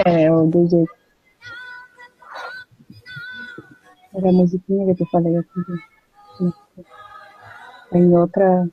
É, o DJ. Era a musiquinha que eu falei aqui. Em outra...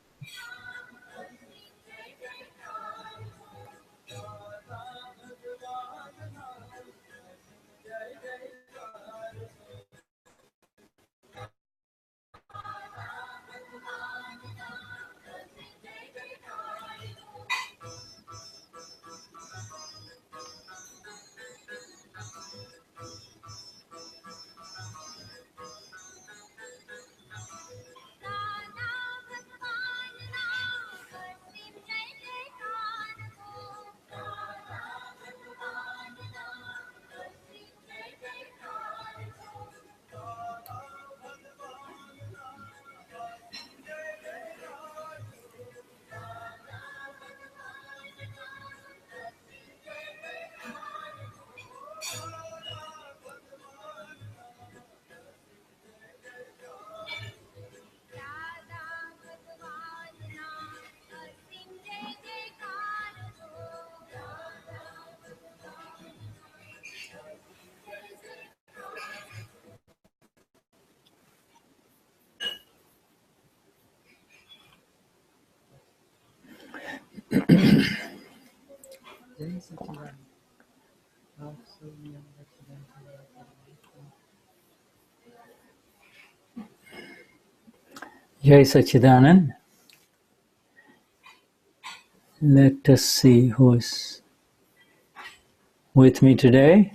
Jai Satchidanand. Let us see who's with me today.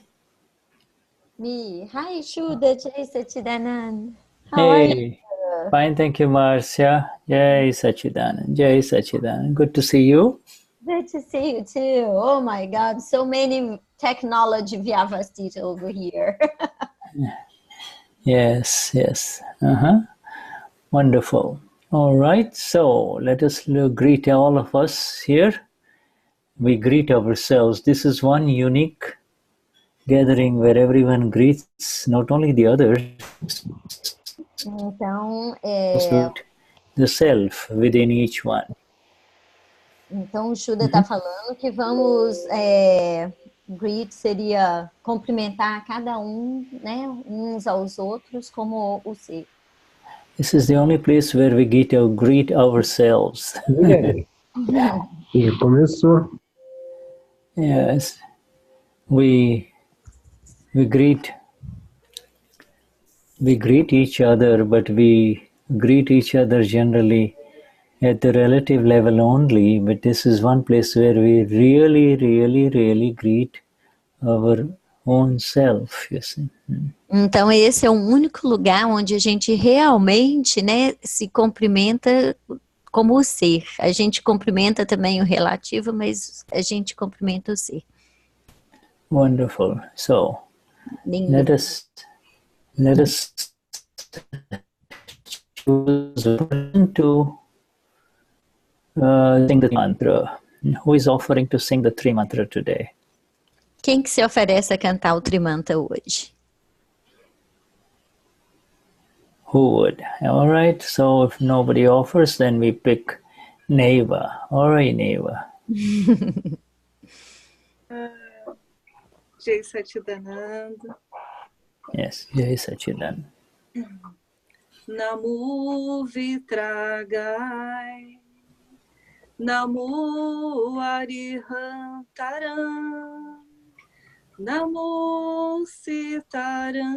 Me. Hi, Shuddha. Jai Satchidanand. How are you? Fine, thank you, Marcia. Jai Satchidanand. Jai Satchidanand. Good to see you. Good to see you too. Oh my God, so many technology vyavasthita over here. Yes, yes. Wonderful. All right, so let us greet all of us here. We greet ourselves. This is one unique gathering where everyone greets not only the others, Então, the self within each one. Então o Shuddha está falando que vamos greet seria cumprimentar cada um, né, uns aos outros como o ser. This is the only place where we greet ourselves. E começou. Yes, we greet each other, but we greet each other generally at the relative level only. But this is one place where we really greet our own self, you see. Então esse é o único lugar onde a gente realmente, né, se cumprimenta como o ser. A gente cumprimenta também o relativo, mas a gente cumprimenta o ser. Wonderful. So let us choose to sing the mantra. Who is offering to sing the Tri Mantra today? Quem que se oferece a cantar o Trimantra hoje? Who would? All right. So if nobody offers, then we pick Neva. All right, Neva. Jai Satchidanand. Yes, Jai Satchidanand. Namo Vitragai. Namo Arihantaram. Namo Sitaram.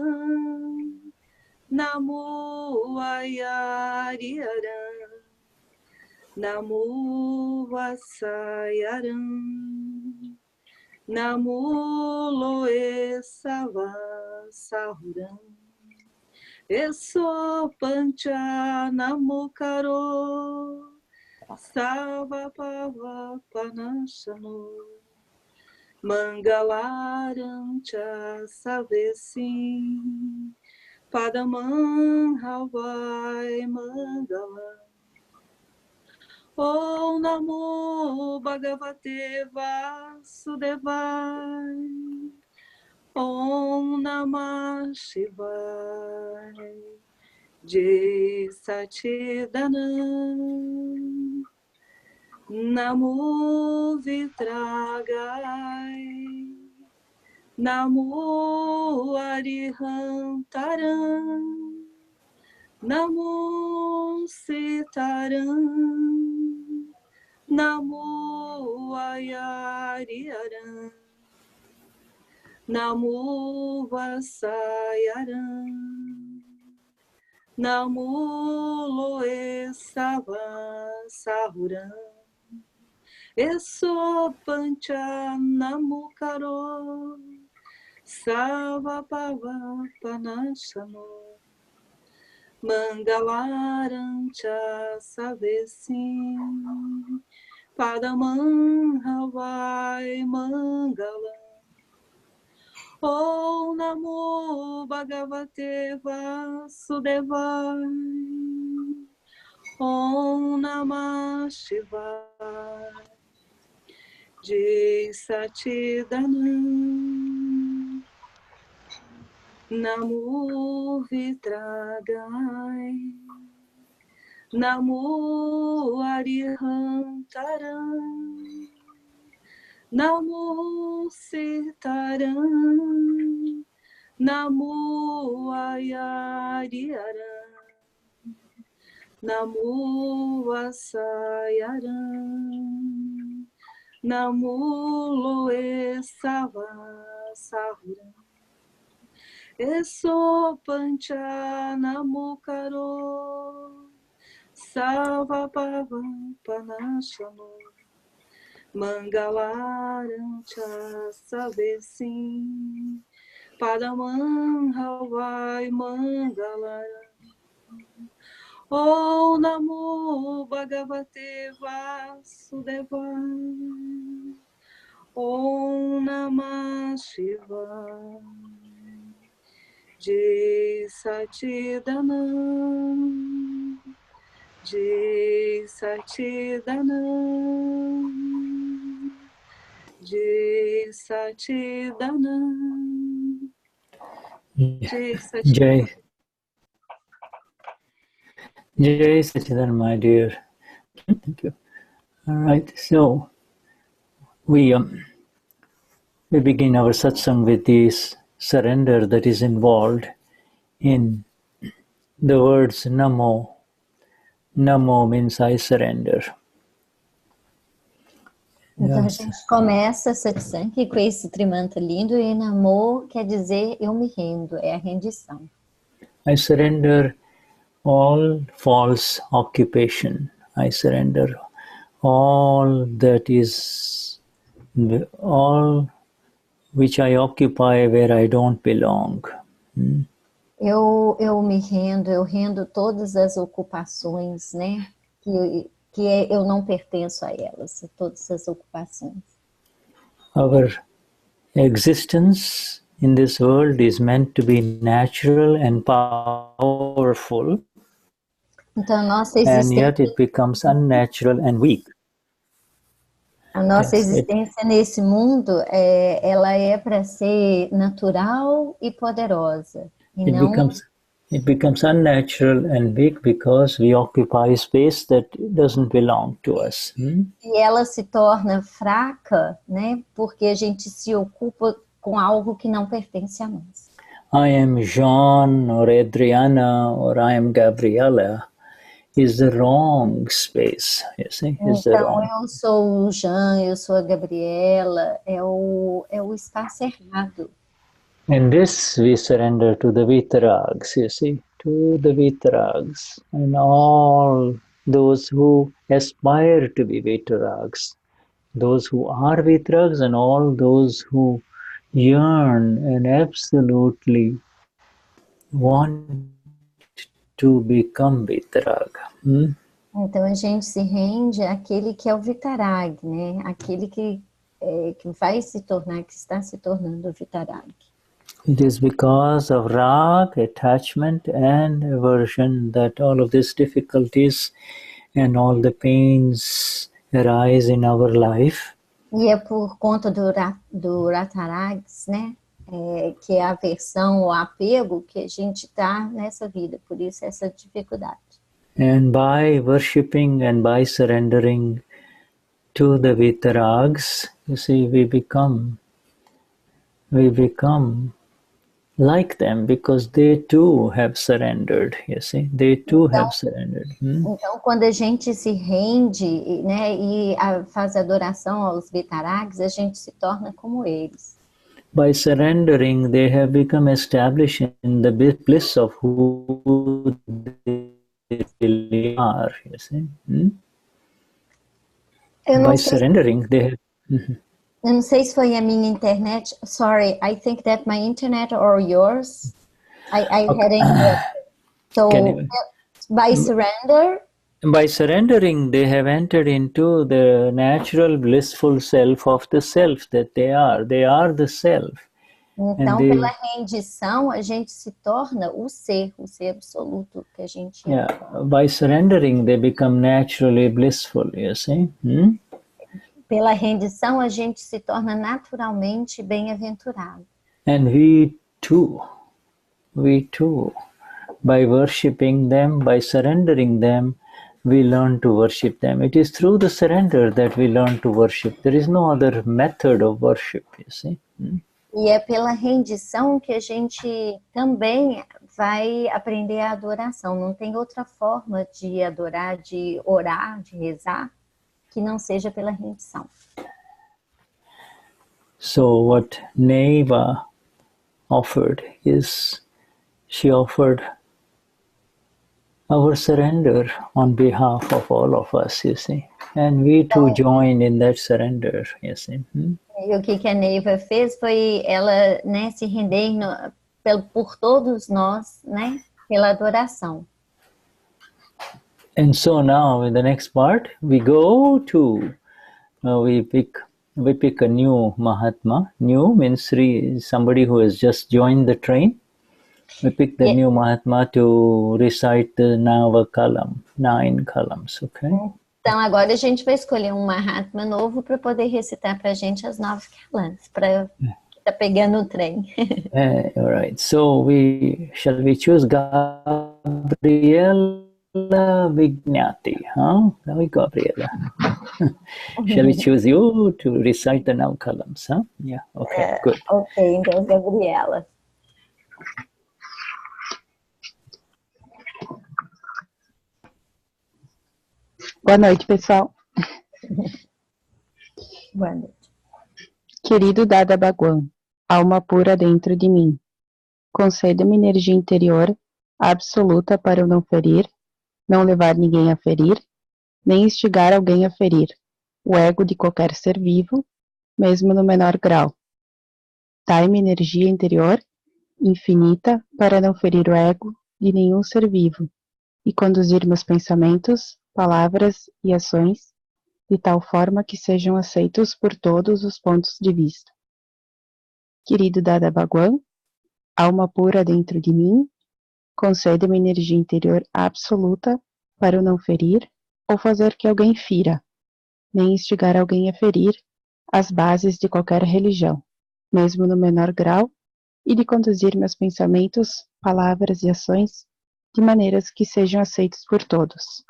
Namo Ayariaram. Namo Vasayaram. Namo Loe Savasahuram. Eso Pancha Namo Karo. Sava Pava Panashano. Mangalaram Cha Savesim. Padamam Havai Mangalam. Om Namo Bhagavate Vasudevai. Om Namah Shivaya. Jai Satchidanand. Namo Vitragai. Namo Arihantaram, Namo Sitaram, Namo Ayariaram, Namo Vasayaram, Namo Loesava Sahuram, Eso Pancha Namo Karo, Sava Pava Panashano, Mangalarancha Savesim, Padamam Havai Mangalam. Om Namo Bhagavate Vasudevaya, Om Namah Shivaya, Jai Satchidananda, Namo Vitragai, Namo Arihantaram, Namo Sitaram, Namo Ayariaram, Namo Vasayaram, Namo Loesava Sahuram, Eso Pancha Namo Karo, Sava Pava Panashano, Mangalarancha Savesim, Padamam Havai Mangalam. Om Namo Bhagavate Vasudevaya, Om Namah Shivaya, Jai Satchidananda, Jai Satchidananda, Jai Satchidananda, Jai Satchidananda. Jai Satchidananda, my dear. Thank you. All right, so we begin our satsang with this surrender that is involved in the words Namo. Namo means I surrender. Então a gente começa satsang com esse trimanta lindo e Namo quer dizer eu me rendo, é a rendição. I surrender all false occupation. I surrender all that is, all which I occupy where I don't belong. Eu me rendo, eu rendo todas as ocupações, né? Que eu não pertenço a elas, todas as ocupações. Our existence in this world is meant to be natural and powerful. Então a nossa And yet existência, it becomes unnatural and weak. a nossa existência nesse mundo, ela é para ser natural e poderosa. E It becomes unnatural and weak because we occupy space that doesn't belong to us. E ela se torna fraca, né? Porque a gente se ocupa com algo que não pertence a nós. I am Jean or Adriana or I am Gabriela is the wrong space, you see? Então eu sou o Jean, eu sou a Gabriela, é o espaço errado. And this we surrender to the Vitarags, you see, to the Vitarags and all those who aspire to be Vitarags, those who are Vitarags and all those who yearn and absolutely want to become Vitarag. Então a gente se rende àquele que é o Vitarag, né? Aquele que vai se tornar, que está se tornando Vitarag. It is because of rag, attachment and aversion that all of these difficulties and all the pains arise in our life. E é por conta do Ratarags, né? Que é a aversão, o apego que a gente está nessa vida, por isso essa dificuldade. And by worshipping and by surrendering to the Vitarags, you see, we become we become like them because they too have surrendered, you see, they too have surrendered. Então, quando a gente se rende, né, e faz adoração aos Vitarags, a gente se torna como eles. By surrendering, they have become established in the bliss of who they really are, you see. By surrendering, they have... Eu não sei se foi a minha internet. Sorry, I think that my internet or yours. I had internet. So, by surrender... By surrendering, they have entered into the natural blissful self of the self that they are. They are the self. Então, pela rendição, a gente se torna o ser absoluto que a gente é. Yeah, by surrendering, they become naturally blissful, you see. Pela rendição, a gente se torna naturalmente bem-aventurado. And we too, by worshipping them, by surrendering them, we learn to worship them. It is through the surrender that we learn to worship. There is no other method of worship, you see. E é pela rendição que a gente também vai aprender a adoração. Não tem outra forma de adorar, de orar, de rezar, que não seja pela rendição. So what Neva offered is, she offered our surrender on behalf of all of us, you see. And we too join in that surrender, you see. E o que a Neva fez foi ela, né, se render por todos nós, né, pela adoração. And so now in the next part we go to we pick a new Mahatma. New means somebody who has just joined the train. We pick the new Mahatma to recite the 9 columns, okay? Então agora a gente vai escolher um Mahatma novo para poder recitar para a gente as 9 columns, para que tá pegando o trem. All right. So shall we choose Gabriela Vignati, huh? Gabriela. Shall we choose you to recite the 9 columns, huh? Yeah, okay, good. Ok, então Gabriela. Boa noite, pessoal. Boa noite. Querido Dada Bhagwan, alma pura dentro de mim, conceda-me energia interior absoluta para eu não ferir, não levar ninguém a ferir, nem instigar alguém a ferir o ego de qualquer ser vivo, mesmo no menor grau. Dai-me energia interior infinita para não ferir o ego de nenhum ser vivo e conduzir meus pensamentos, palavras e ações de tal forma que sejam aceitos por todos os pontos de vista. Querido Dada Bhagwan, alma pura dentro de mim, concede-me energia interior absoluta para eu não ferir ou fazer que alguém fira, nem instigar alguém a ferir as bases de qualquer religião, mesmo no menor grau, e de conduzir meus pensamentos, palavras e ações de maneiras que sejam aceitos por todos.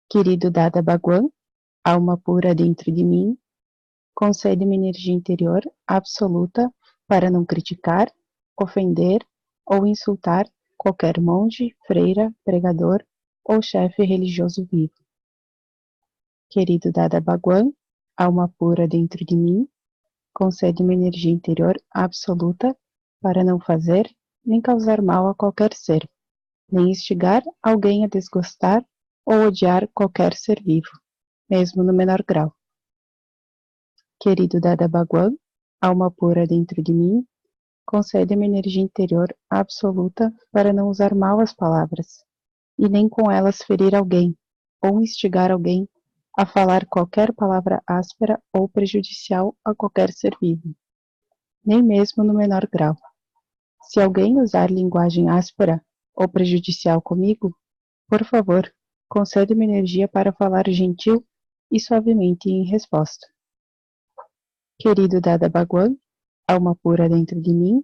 Querido Dada Bhagwan, alma pura dentro de mim, concede-me energia interior absoluta para não criticar, ofender ou insultar qualquer monge, freira, pregador ou chefe religioso vivo. Querido Dada Bhagwan, alma pura dentro de mim, concede-me energia interior absoluta para não fazer nem causar mal a qualquer ser, nem instigar alguém a desgostar ou odiar qualquer ser vivo, mesmo no menor grau. Querido Dada Bhagwan, alma pura dentro de mim, concede-me energia interior absoluta para não usar mal as palavras, e nem com elas ferir alguém, ou instigar alguém a falar qualquer palavra áspera ou prejudicial a qualquer ser vivo, nem mesmo no menor grau. Se alguém usar linguagem áspera ou prejudicial comigo, por favor, concede-me energia para falar gentil e suavemente em resposta. Querido Dada Bhagwan, alma pura dentro de mim,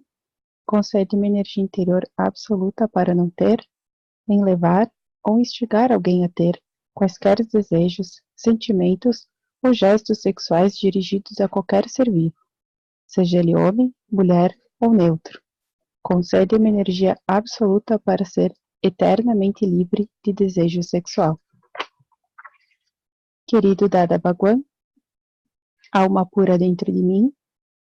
concede-me energia interior absoluta para não ter, nem levar ou instigar alguém a ter quaisquer desejos, sentimentos ou gestos sexuais dirigidos a qualquer ser vivo, seja ele homem, mulher ou neutro. Concede-me energia absoluta para ser eternamente livre de desejo sexual. Querido Dada Bhagwan, alma pura dentro de mim,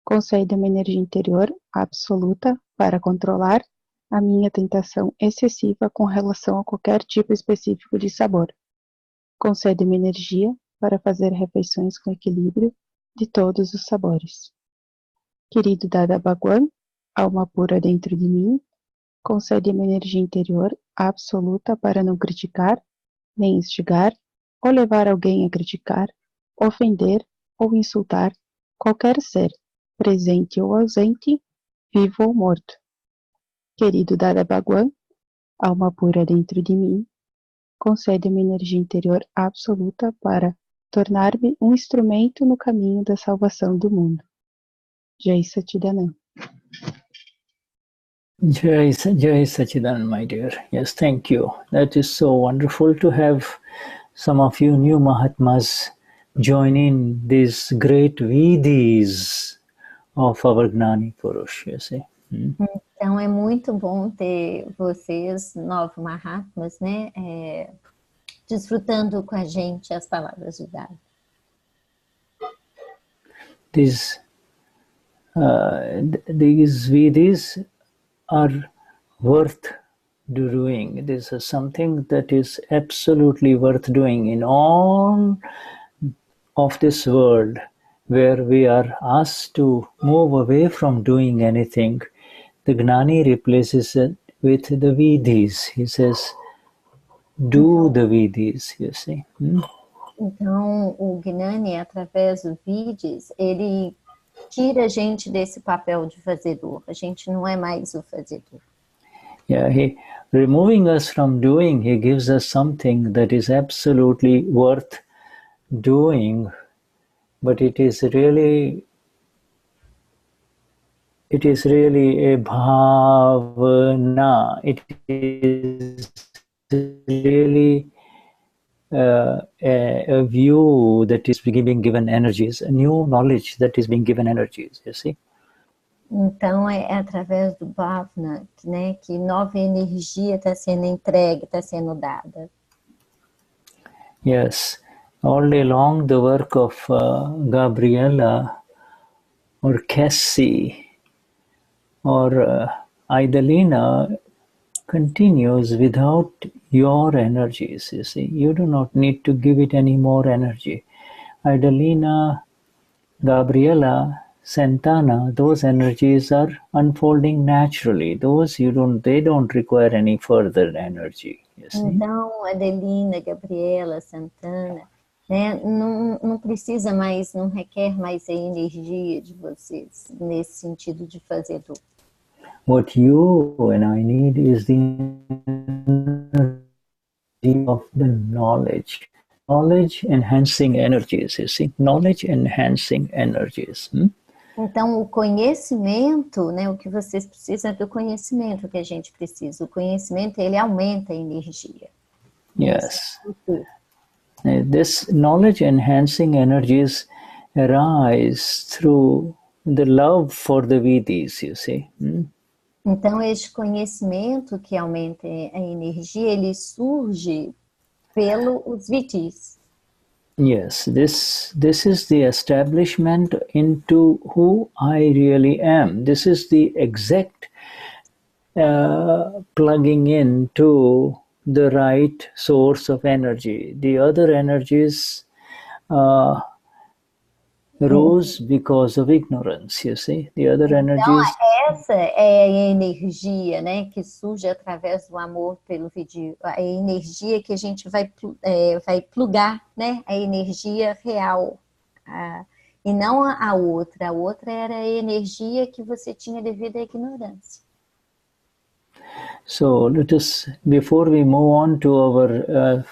concede-me energia interior absoluta para controlar a minha tentação excessiva com relação a qualquer tipo específico de sabor. Concede-me energia para fazer refeições com equilíbrio de todos os sabores. Querido Dada Bhagwan, alma pura dentro de mim, concede-me energia interior absoluta para não criticar, nem instigar, ou levar alguém a criticar, ofender ou insultar qualquer ser, presente ou ausente, vivo ou morto. Querido Dada Bhagwan, alma pura dentro de mim, concede-me energia interior absoluta para tornar-me um instrumento no caminho da salvação do mundo. Jai Satchidananda. Jai Satchidananda, my dear. Yes, thank you. That is so wonderful to have some of you new Mahatmas join in these great Vidhis of our Gnani Purush, you see. Então é muito bom ter vocês, novos Mahatmas, né, desfrutando com a gente as palavras de Dada. These Vidhis are worth doing. This is something that is absolutely worth doing in all of this world where we are asked to move away from doing anything. The Gnani replaces it with the Vidhis. He says, do the Vidhis, you see. Então, o Gnani, através do Vidhis, ele tira a gente desse papel de fazedor. A gente não é mais o fazedor. Yeah, removing us from doing, he gives us something that is absolutely worth doing, but it is really a bhavana. It is really a view that is being given energies, a new knowledge that is being given energies, you see. Então, é através do bhavana, né, que nova energia está sendo entregue, está sendo dada. Yes, all day long the work of Gabriella or Cassie or Idalina continues without your energies, you see. You do not need to give it any more energy. Idalina, Gabriella, Santana, those energies are unfolding naturally. Those they don't require any further energy, you see. Então, Adelina, Gabriela, Santana, né, não precisa mais, não requer mais a energia de vocês, nesse sentido de fazedor. What you and I need is the energy of the knowledge. Knowledge enhancing energies, you see. Knowledge enhancing energies. Então, o conhecimento, né, o que vocês precisam é do conhecimento que a gente precisa. O conhecimento, ele aumenta a energia. Yes. This knowledge enhancing energies arise through the love for the Vidhis, you see. Então, este conhecimento que aumenta a energia, ele surge pelos Vidhis. Yes, this is the establishment into who I really am. This is the exact plugging into the right source of energy. The other energies rose because of ignorance, you see. The other energies... Então, essa é a energia, né, que surge através do amor pelo vídeo. A energia que a gente vai plugar, né, a energia real. E não a outra. A outra era a energia que você tinha devido à ignorância. So, let us, before we move on to our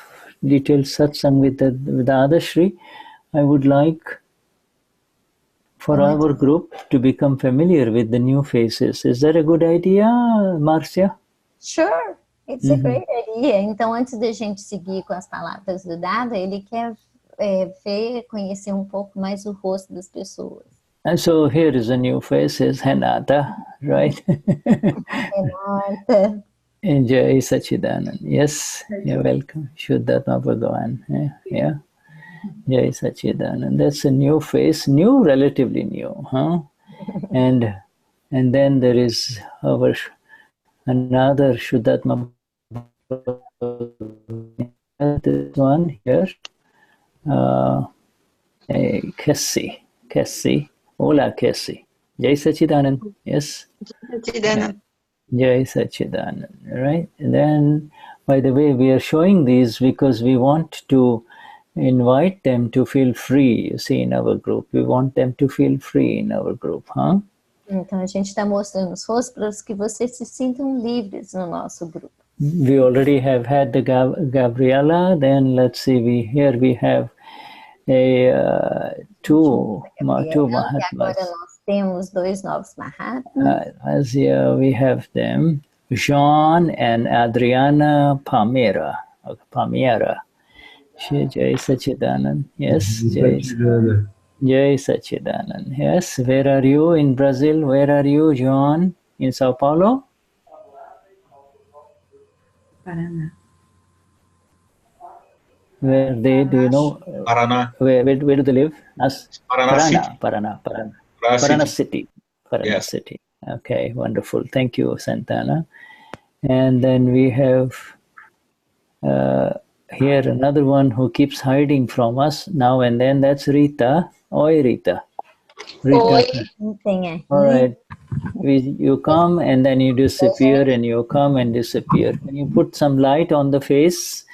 detailed satsang with Dadashri, I would like for our group to become familiar with the new faces. Is that a good idea, Marcia? Sure, it's a great idea. Então, antes da gente seguir com as palavras do Dada, ele quer conhecer um pouco mais o rosto das pessoas. And so here is a new face, is Henata, right? Renata. Jai Sachidanand. Yes, you're welcome. Shuddhatma Bhagavan. Yeah. Jai Sachidanand. That's a new face, new, relatively new, huh? And then there is our another Shuddhatma Bhagavan. This one here. Kessi. Hola, Kessi. Jai Sachidanand. Yes. Sachidanand. Jai Sachidanand. Right. And then, by the way, we are showing these because we want to invite them to feel free, you see, in our group. We want them to feel free in our group, huh? Então a gente está mostrando os rostos para que vocês se sintam livres no nosso grupo. We already have had the Gabriela. Then let's see. Here we have two Mahatmas. Agora nós temos dois novos Mahatmas. As here we have them, Jean and Adriana Palmera. Jai Sachidanand. Yes, Jai Sachidanand. Yes, where are you in Brazil? Where are you, John? In Sao Paulo? Paraná. Where do you know? Paraná. Where do they live? Paraná City. Yes. City. Okay, wonderful. Thank you, Santana. And then we have here another one who keeps hiding from us now and then. That's Rita. Oi, Rita. Oi. All right. You come and then you disappear, and you come and disappear. Can you put some light on the face?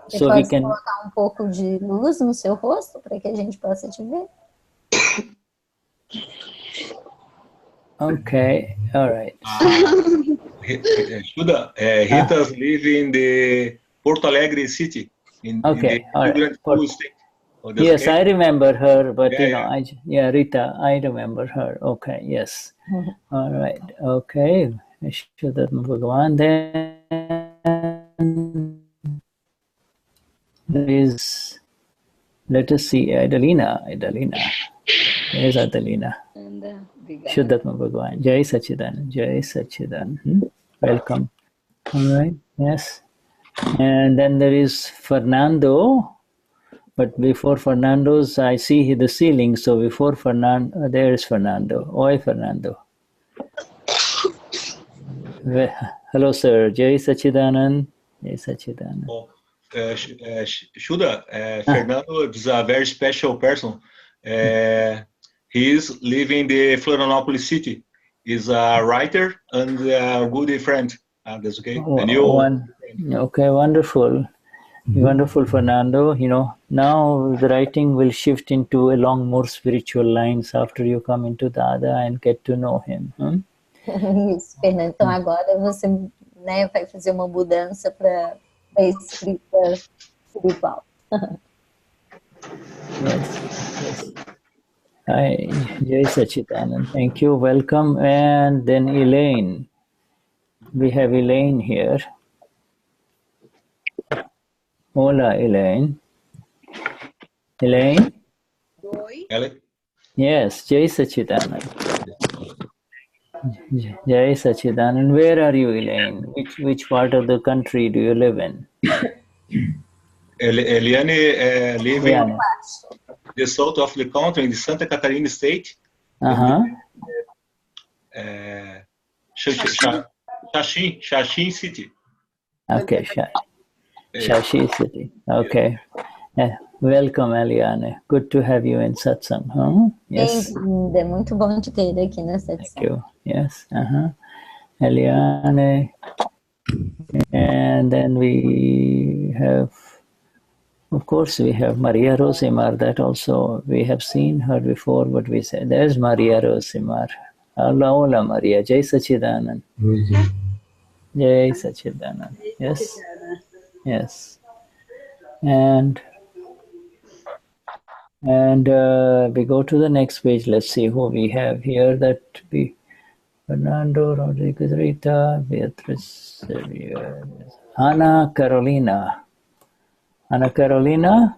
Você so pode we can colocar pouco de luz no seu rosto para que a gente possa te ver? Okay, all right. Shuddha, Rita's live in the Porto Alegre city. Okay, all right. State. Yes, okay? I remember her, but Yeah, Rita, I remember her. Okay, yes. All right, okay. Vishuddhatma Bhagavan. Then there is, let us see, Idalina. There's Idalina. Shuddhatma Bhagavan. Jai Sachidanand. Welcome. All right, yes. And then there is Fernando. But before Fernando's, I see the ceiling. So before Fernando, there is Fernando. Oi, Fernando. Hello, sir. Jai Sachidanand. Oh, Shuddha, Fernando is a very special person. He is living in the Florianópolis city. He's a writer and a good friend. That's okay. Okay, wonderful. Wonderful, Fernando. You know, now the writing will shift into along more spiritual lines after you come into Dada and get to know him. Isso, Fernando. Então agora você, né, vai fazer uma mudança para a escrita espiritual. Yes. Hi, Jai Sachidanand. Thank you. Welcome. And then Elaine. We have Elaine here. Hola, Elaine. Elaine? Yes, Jai Sachidanand. Jai Sachidanand. Where are you, Elaine? Which part of the country do you live in? Eliane lives in the south of the country, in the Santa Catarina state. Xaxim city. Okay, Shashi city. Okay. Welcome, Eliane. Good to have you in Satsang. Huh? Yes. Bem-vinda. Muito bom te ter aqui na Satsang. Thank you. Yes. Eliane. And then we have, of course, we have Maria Rosimar. That also, we have seen her before, but we said, there's Maria Rosimar. Hola, Maria. Jai Sachidanand. Jai Sachidanand. Yes. Yes. And we go to the next page. Let's see who we have here. That be Fernando, Rodriguez, Rita, Beatriz, Ana Carolina. Ana Carolina.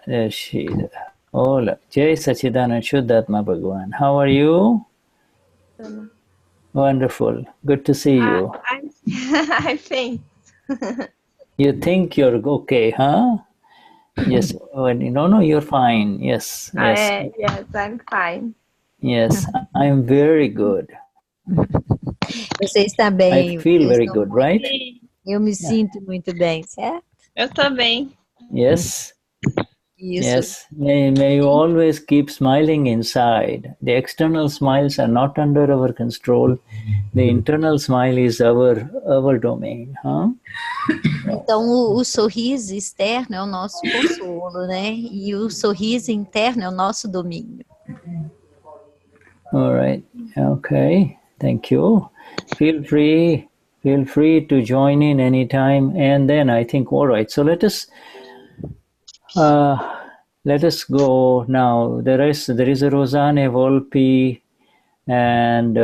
Shida. Hola. Jai Sachidanand Shuddhatma Bhagwan. How are you? Wonderful. Good to see you. I think. You think you're okay, huh? Yes. No, you're fine. Yes. Yes. Yes, I'm fine. Yes. I'm very good. Você está I bem? feel Eu very estou good, muito right? bem. Eu me sinto muito bem, certo? Eu tô bem. Yes. Isso. Yes. May you always keep smiling inside. The external smiles are not under our control. The internal smile is our domain, huh? Então, o sorriso externo é o nosso consolo, né? E o sorriso interno é o nosso domínio. All right. Okay. Thank you. Feel free to join in anytime. And then I think, all right. So let us go now. There is a Rosanne Volpi and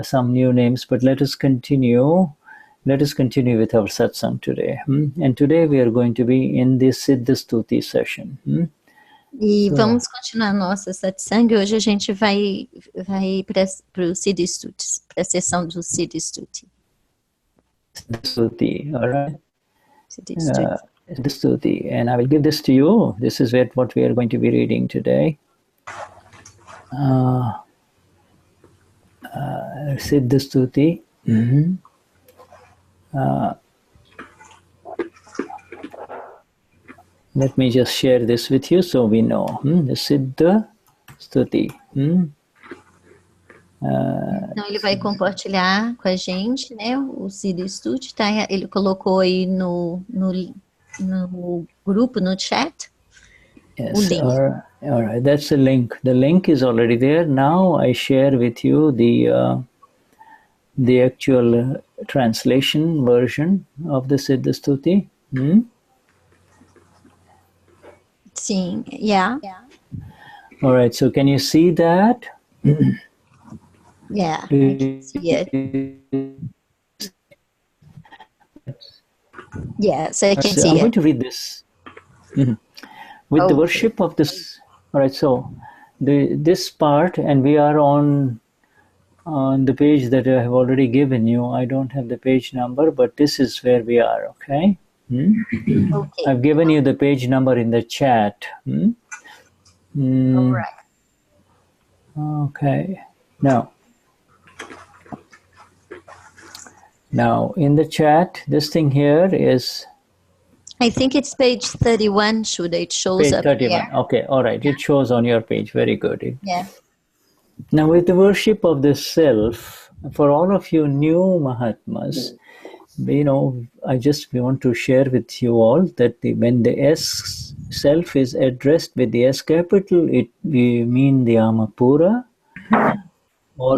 some new names, but let us continue. Let us continue with our satsang today. And today we are going to be in this Siddha Stuti session. E vamos continuar nossa satsang. Hoje a gente vai para o Siddha Stuti, para a sessão do Siddha Stuti. Siddha Stuti, all right? Siddha Stuti. Siddha Stuti. And I will give this to you. This is what we are going to be reading today. Siddha Stuti. Let me just share this with you so we know. The Siddha Stuti. Então ele vai compartilhar com a gente, né? O Siddha Stuti, tá? Ele colocou aí no grupo, no chat. Yes. All right. That's the link. The link is already there. Now I share with you the actual translation version of the Siddha Stuti. Sim, yeah. All right, so can you see that? Yeah, I can see it. Yes, I can see I'm it. going to read this. With the worship of this. All right, so this part, and we are on the page that I have already given you. I don't have the page number, but this is where we are, okay? Okay. I've given you the page number in the chat. All right. Okay. Now in the chat, this thing here is... I think it's page 31, Shuddha. It shows page up 31. here. Okay, all right. It shows on your page. Very good. Yeah. Now with the worship of the self, for all of you new Mahatmas, I just want to share with you all that when the S self is addressed with the S capital, we mean the Amapura or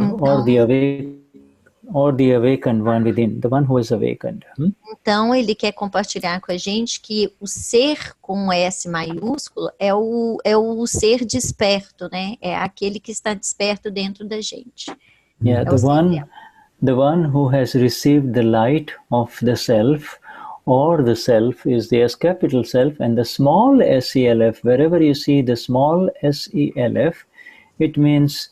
the awakened one within, the one who is awakened. Então ele quer compartilhar com a gente que o ser com S maiúsculo é o ser desperto, né? É aquele que está desperto dentro da gente. Yeah, the one who has received the light of the self, or the self is the S capital self, and the small SELF, wherever you see the small SELF, it means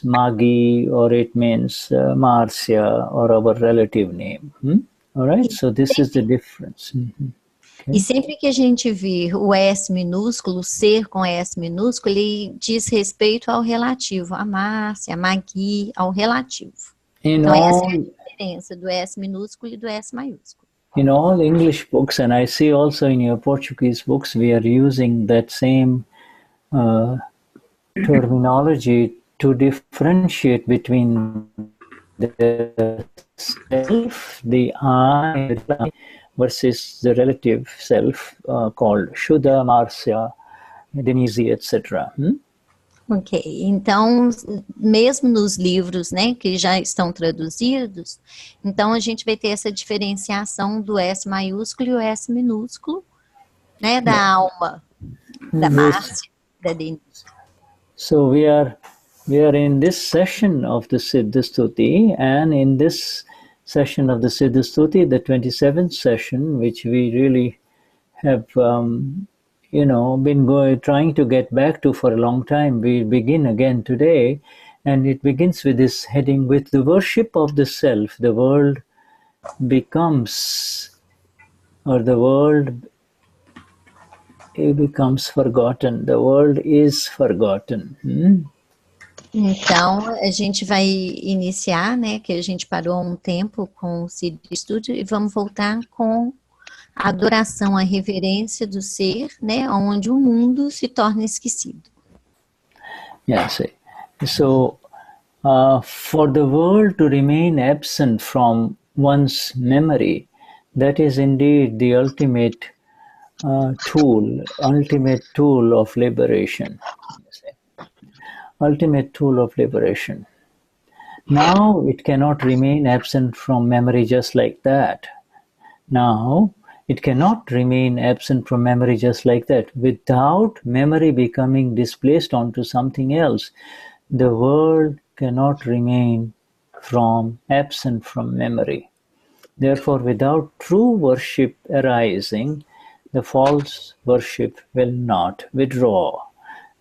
Magi, or it means Marcia, or our relative name. All right, so this is the difference. Okay. E sempre que a gente vê o S minúsculo, o ser com S minúsculo, ele diz respeito ao relativo, a Márcia, a Magui, ao relativo. Então essa é a diferença do S minúsculo e do S maiúsculo. In all English books, and I see also in your Portuguese books, we are using that same terminology to differentiate between the self, the I, versus the relative self called Shuddha, Marcia, Denise, etc. Ok, então, mesmo nos livros, né, que já estão traduzidos, então a gente vai ter essa diferenciação do S maiúsculo e o S minúsculo, né, da alma, da Marcia, da Denise. So we are in this session of the Siddha Stuti, and in this session of the Siddha Stuti, the 27th session, which we really have been trying to get back to for a long time. We begin again today, and it begins with this heading: with the worship of the self, the world becomes, or the world becomes forgotten. The world is forgotten. Então, a gente vai iniciar, né, que a gente parou há um tempo com o Siddha Stuti, e vamos voltar com a adoração, a reverência do ser, né, onde o mundo se torna esquecido. Yes. So, for the world to remain absent from one's memory, that is indeed the ultimate tool of liberation. Ultimate tool of liberation. Now it cannot remain absent from memory just like that. Now it cannot remain absent from memory just like that. Without memory becoming displaced onto something else, the world cannot remain absent from memory. Therefore, without true worship arising, the false worship will not withdraw.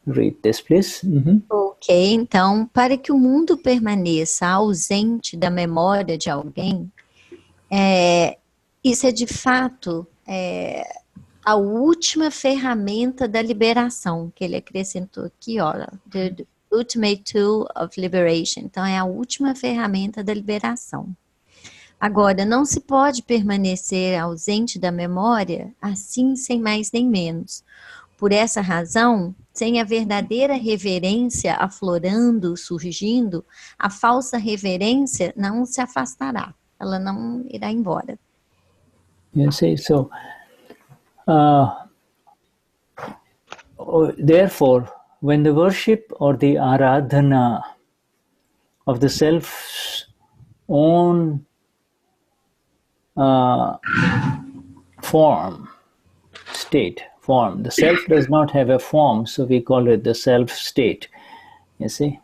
Read this, please. Ok, então, para que o mundo permaneça ausente da memória de alguém, isso é de fato a última ferramenta da liberação, que ele acrescentou aqui, olha, the ultimate tool of liberation. Então, é a última ferramenta da liberação. Agora, não se pode permanecer ausente da memória assim, sem mais nem menos. Por essa razão, sem a verdadeira reverência aflorando, surgindo, a falsa reverência não se afastará, ela não irá embora. You see, so therefore, when the worship or the aradhana of the self's own form, the self does not have a form, so we call it the self state. You see,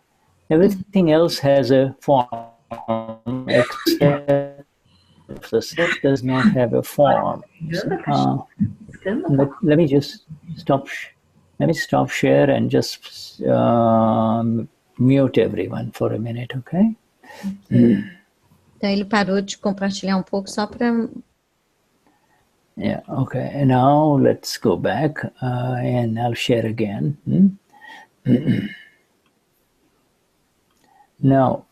everything else has a form except the self does not have a form. Let me just stop. Let me stop share and just mute everyone for a minute, okay? Então ele parou de compartilhar um pouco só para... Yeah, okay. And now let's go back and I'll share again. Now,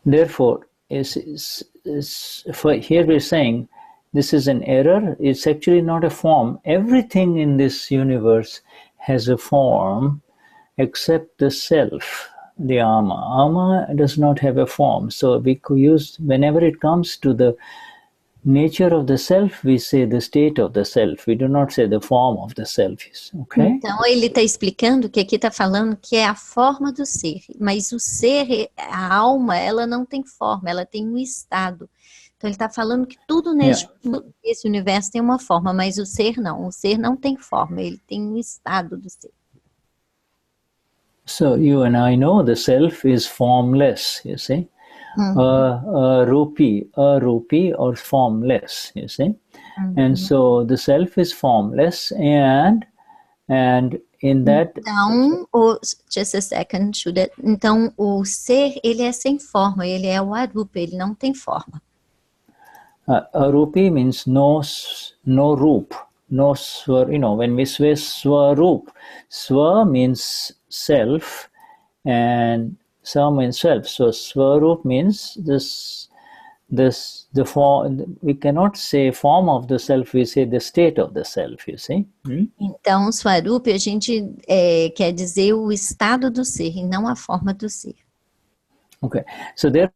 therefore, for here we're saying this is an error. It's actually not a form. Everything in this universe has a form except the self, the ama. Ama does not have a form. So we could use, whenever it comes to the nature of the self, we say the state of the self. We do not say the form of the self. Okay? Então, ele está explicando que aqui está falando que é a forma do ser. Mas o ser, a alma, ela não tem forma, ela tem um estado. Então, ele está falando que tudo nesse universo tem uma forma, mas o ser não. O ser não tem forma, ele tem um estado do ser. So, you and I know the self is formless, you see. Rupi or formless, you see. And so the self is formless, and in that... Então, just a second, Shuddha. Então, o ser, ele é sem forma, ele é o arupa, ele não tem forma. Arupi means no roop, no swar, when we say swarup, swa means self, and sa means self. So swarup means the form. We cannot say form of the self, we say the state of the self, you see. Então, swarup, a gente quer dizer o estado do ser, e não a forma do ser. Okay, so therefore,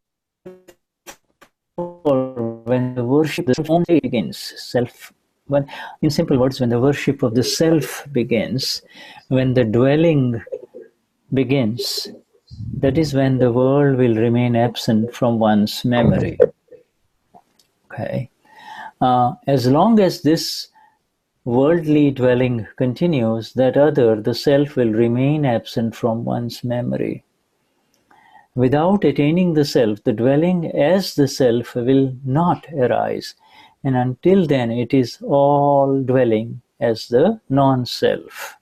when the worship the form begins, in simple words, when the worship of the self begins, when the dwelling begins, that is when the world will remain absent from one's memory. Okay, as long as this worldly dwelling continues, that other, the self, will remain absent from one's memory. Without attaining the self, the dwelling as the self will not arise, and until then it is all dwelling as the non-self.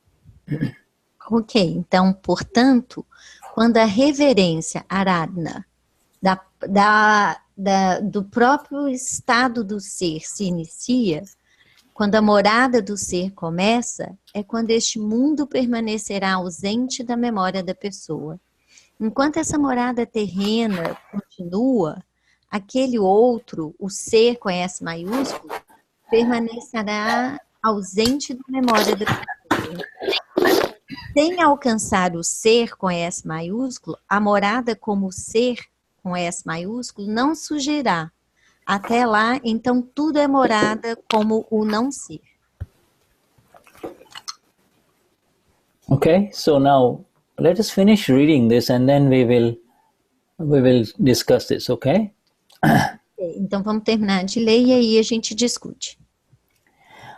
Ok, então, portanto, quando a reverência, aradhana, do próprio estado do ser se inicia, quando a morada do ser começa, é quando este mundo permanecerá ausente da memória da pessoa. Enquanto essa morada terrena continua, aquele outro, o ser com S maiúsculo, permanecerá ausente da memória da pessoa. Sem alcançar o ser com S maiúsculo, a morada como ser com S maiúsculo não surgirá. Até lá, então, tudo é morada como o não ser. Okay, so now let us finish reading this and then we will discuss this, okay? Então, vamos terminar de ler e aí a gente discute.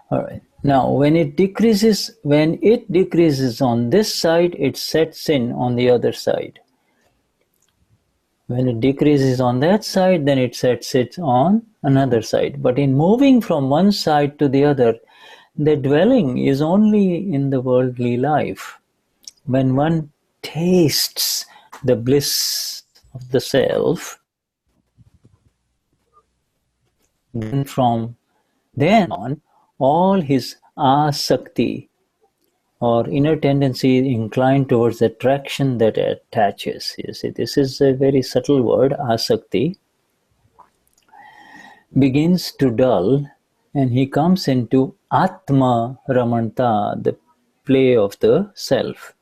All right. Now, when it decreases on this side, it sets in on the other side. When it decreases on that side, then it sets it on another side. But in moving from one side to the other, the dwelling is only in the worldly life. When one tastes the bliss of the self, then from then on, all his asakti, or inner tendency inclined towards attraction that attaches. You see, this is a very subtle word, asakti, begins to dull, and he comes into Atma Ramanta, the play of the self.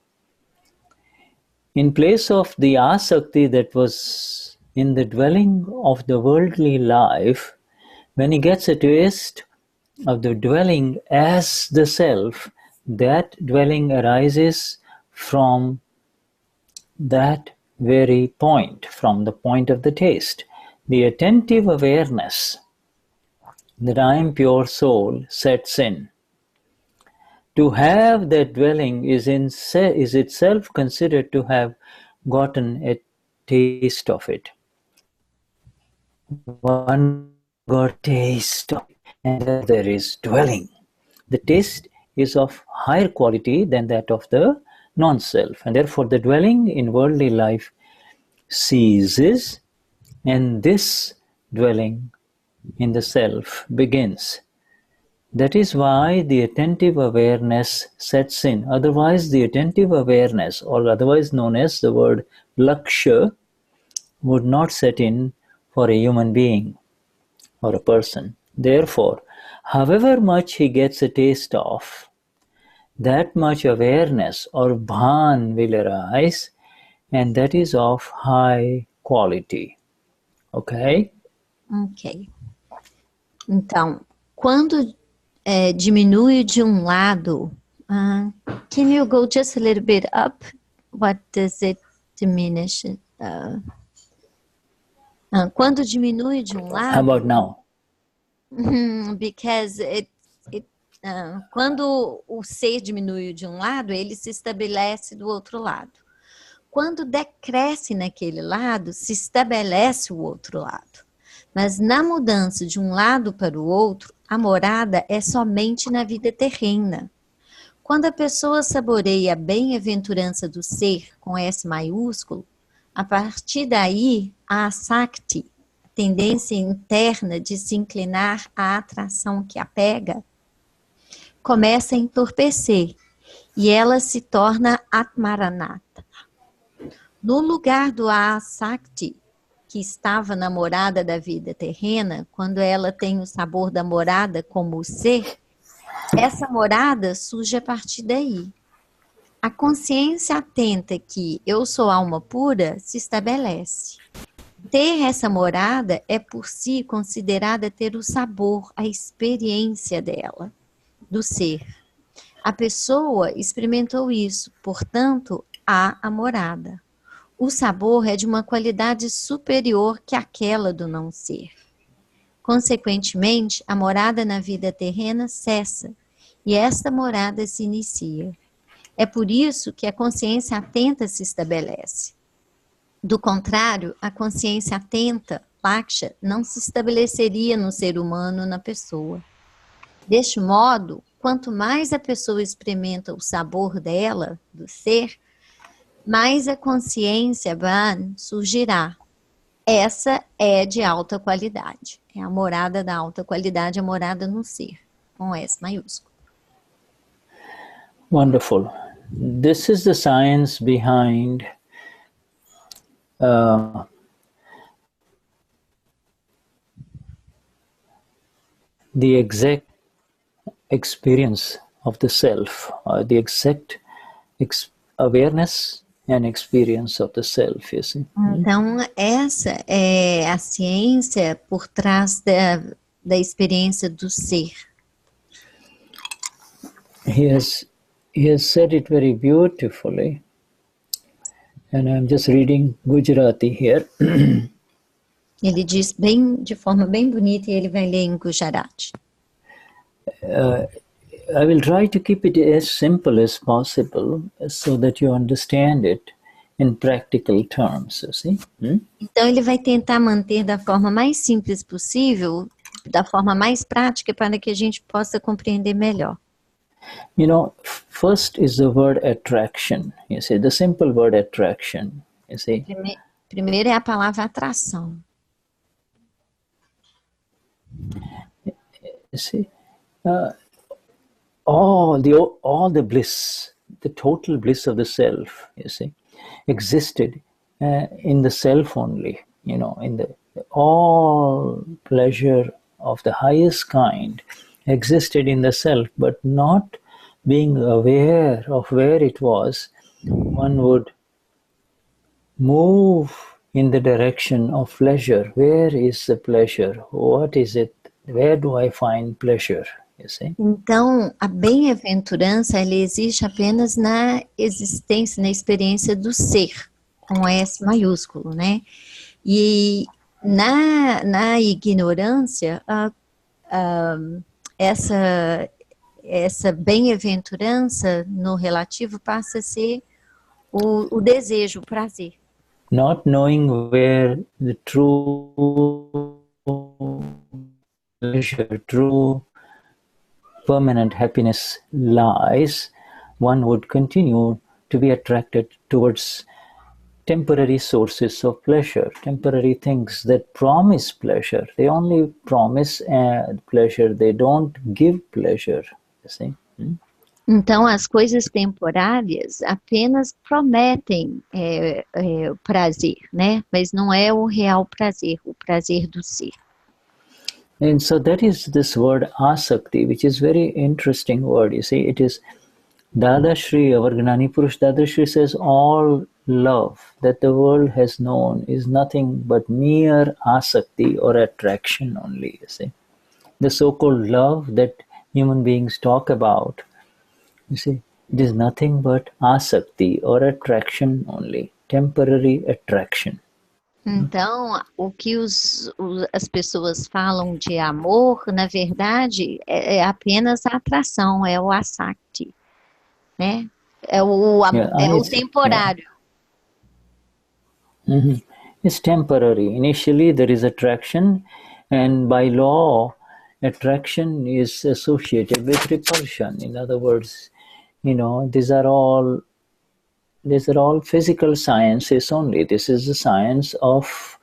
In place of the asakti that was in the dwelling of the worldly life, when he gets a taste of the dwelling as the self, that dwelling arises from that very point, from the point of the taste. The attentive awareness that I am pure soul sets in. To have that dwelling is itself considered to have gotten a taste of it. One got taste of it, and there is dwelling. The taste is of higher quality than that of the non-self, and therefore the dwelling in worldly life ceases, and this dwelling in the self begins. That is why the attentive awareness sets in. Otherwise, the attentive awareness, or otherwise known as the word laksha, would not set in for a human being or a person. Therefore, however much he gets a taste of, that much awareness or bhan will arise, and that is of high quality. Okay? Ok. Então, quando diminui de lado, can you go just a little bit up? What does it diminish? Quando diminui de lado... How about now? Because quando o ser diminui de lado, ele se estabelece do outro lado. Quando decresce naquele lado, se estabelece o outro lado. Mas na mudança de um lado para o outro, a morada é somente na vida terrena. Quando a pessoa saboreia a bem-aventurança do ser, com S maiúsculo, a partir daí, a Sakti, a tendência interna de se inclinar à atração que a pega, começa a entorpecer, e ela se torna Atmaranata. No lugar do Asakti, que estava na morada da vida terrena, quando ela tem o sabor da morada como o ser, essa morada surge a partir daí. A consciência atenta que eu sou alma pura se estabelece. Ter essa morada é por si considerada ter o sabor, a experiência dela, do ser. A pessoa experimentou isso, portanto, há a morada. O sabor é de uma qualidade superior que aquela do não ser. Consequentemente, a morada na vida terrena cessa, e esta morada se inicia. É por isso que a consciência atenta se estabelece. Do contrário, a consciência atenta, laksha, não se estabeleceria no ser humano, na pessoa. Deste modo, quanto mais a pessoa experimenta o sabor dela, do ser, mais a consciência surgirá. Essa é de alta qualidade. É a morada da alta qualidade, a morada no ser, com S maiúsculo. Wonderful. This is the science behind the exact experience of the self, the exact awareness and experience of the self, you see. Então, essa é a ciência por trás da experiência do ser. He has said it very beautifully, and I'm just reading Gujarati here. Ele diz de forma bem bonita, e ele vai ler em Gujarati. I will try to keep it as simple as possible so that you understand it in practical terms, you see. Então ele vai tentar manter da forma mais simples possível, da forma mais prática, para que a gente possa compreender melhor. You know, first is the word attraction, you see, the simple word attraction, you see. Primeiro é a palavra atração. You see, all the bliss, the total bliss of the self, you see, existed in the self only, you know, in the all pleasure of the highest kind existed in the self, but not being aware of where it was, one would move in the direction of pleasure. Where is the pleasure? What is it? Where do I find pleasure? You see? Então, a bem-aventurança, ela existe apenas na existência, na experiência do ser, com S maiúsculo, né? E na ignorância, essa bem-aventurança no relativo passa a ser o desejo, o prazer. Not knowing where the true pleasure, true permanent happiness lies, one would continue to be attracted towards temporary sources of pleasure, temporary things that promise pleasure. They only promise pleasure, they don't give pleasure, you see. Então, as coisas temporárias apenas prometem o prazer, né? Mas não é o real prazer, o prazer do ser. And so that is this word asakti, which is very interesting word. You see, it is Dadashri, our Gnani Purush Dadashri says all love that the world has known is nothing but mere asakti or attraction only, you see. The so-called love that human beings talk about, you see, it is nothing but asakti or attraction only, temporary attraction. Então, o que as pessoas falam de amor, na verdade, é apenas a atração, é o asakti, né? É o temporário. Yeah. It's temporary. Initially, there is attraction, and by law, attraction is associated with repulsion. In other words, you know, these are all physical sciences only. This is the science of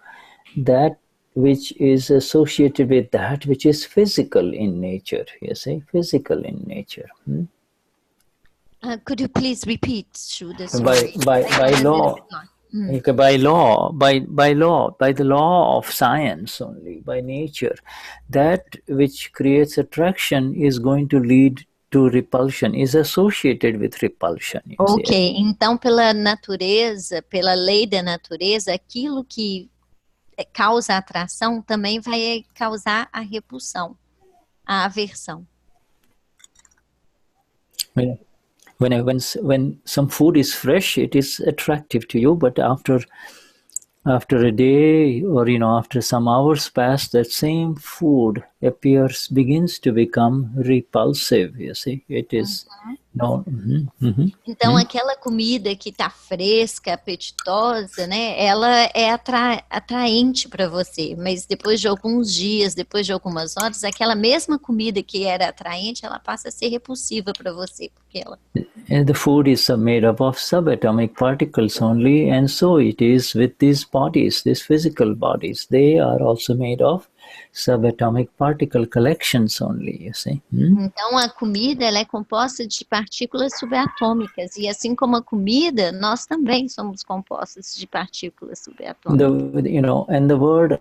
that which is associated with that which is physical in nature. You see, physical in nature. Could you please repeat, Shuddha? By the law of science only, by nature, that which creates attraction is going to lead to repulsion, is associated with repulsion. Ok, então pela natureza, pela lei da natureza, aquilo que causa atração também vai causar a repulsão, a aversão. When some food is fresh, it is attractive to you, but after a day or after some hours pass, that same food begins to become repulsive. You see, it is No. Então, aquela comida que está fresca, apetitosa, né? Ela é atraente para você, mas depois de alguns dias, depois de algumas horas, aquela mesma comida que era atraente, ela passa a ser repulsiva para você, porque ela... And the food is made up of subatomic particles only, and so it is with these bodies, these physical bodies. They are also made of subatomic particle collections only, you see. Então, a comida ela é composta de partículas subatômicas, e assim como a comida, nós também somos compostos de partículas subatômicas. And the word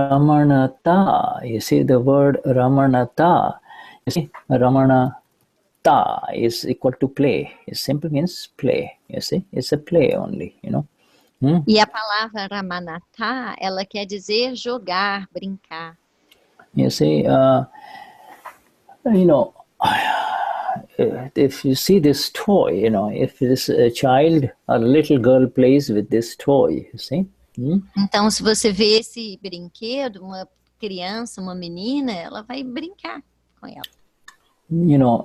Ramanata, you see, the word Ramanata, you see, Ramanata is equal to play. It simply means play, you see. It's a play only, E a palavra Ramanata, ela quer dizer jogar, brincar. You see, if you see this toy, if this child or little girl plays with this toy, you see. Então, se você vê esse brinquedo, uma criança, uma menina, ela vai brincar com ela.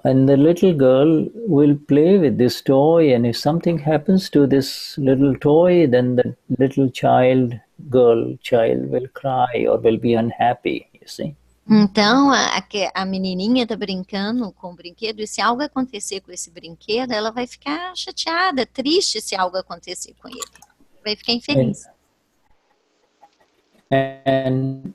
And the little girl will play with this toy, and if something happens to this little toy, then the little child will cry or will be unhappy, you see. Então, a menininha está brincando com o brinquedo, e se algo acontecer com esse brinquedo, ela vai ficar chateada, triste se algo acontecer com ele. Vai ficar infeliz. And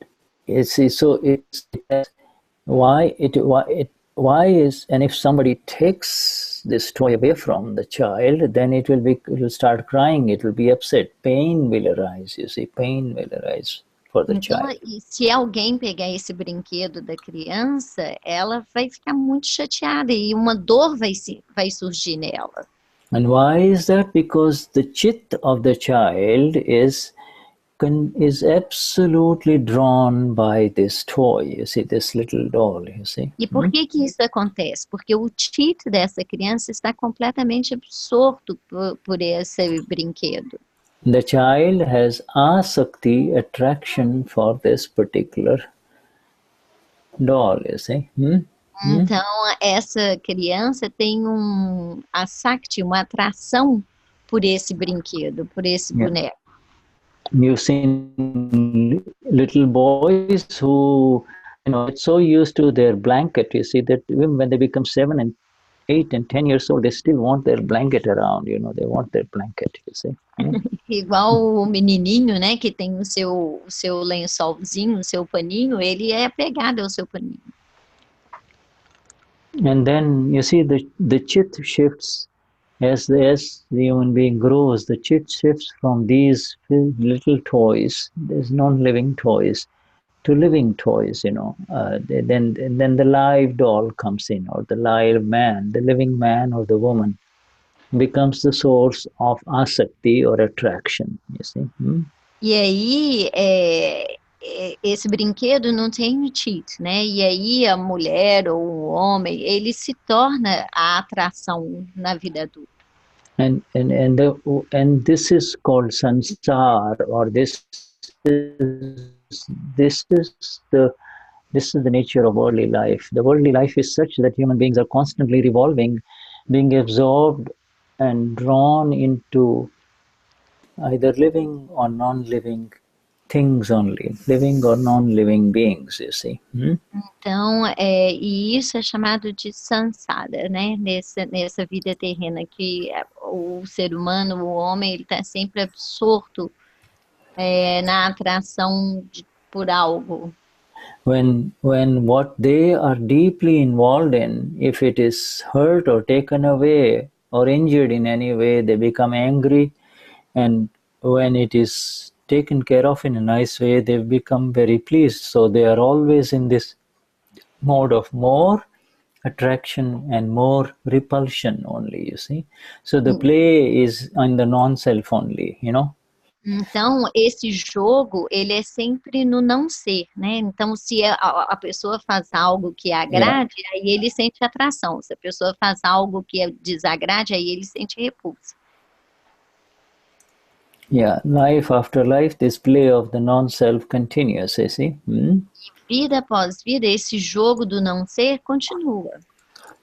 if somebody takes this toy away from the child, then it will start crying, it will be upset, pain will arise, you see, pain will arise for the Então, child. e se alguém pegar esse brinquedo da criança, ela vai ficar muito chateada e uma dor vai surgir nela. And why is that? Because the chit of the child is absolutely drawn by this toy, you see, this little doll, you see. E por que isso acontece? Porque o chit dessa criança está completamente absorto por esse brinquedo. The child has asakti, attraction for this particular doll, you see. Então, essa criança tem asakti, uma atração por esse brinquedo, por esse boneco. You've seen little boys who, get so used to their blanket, you see, that even when they become 7 and 8 and 10 years old, they still want their blanket around, they want their blanket, you see. Igual o menininho, né, que tem o seu lençolzinho, o seu paninho, ele é apegado ao seu paninho. And then, you see, the chit shifts as the human being grows. The chit shifts from these little toys, these non-living toys, to living toys, then the live doll comes in, or the live man, the living man or the woman becomes the source of asakti or attraction, you see. E aí, esse brinquedo não tem cheat, né? E aí a mulher ou o homem, ele se torna a atração na vida adulta. And this is called sansar, or this is the nature of worldly life. The worldly life is such that human beings are constantly revolving, being absorbed and drawn into either living or non-living things only, living or non-living beings, you see. Então, e isso é chamado de sansara, né? Nessa vida terrena, que o ser humano, o homem, ele está sempre absorto na atração por algo. When what they are deeply involved in, if it is hurt or taken away or injured in any way, they become angry, and when it is taken care of in a nice way, they become very pleased. So they are always in this mode of more attraction and more repulsion only, you see. So the play is on the non-self only, Então, esse jogo, ele é sempre no não ser, né? Então, se a pessoa faz algo que agrade, aí ele sente atração. Se a pessoa faz algo que desagrade, aí ele sente repulsa. Yeah, life after life, this play of the non-self continues, you see. Vida após vida, esse jogo do não ser continua.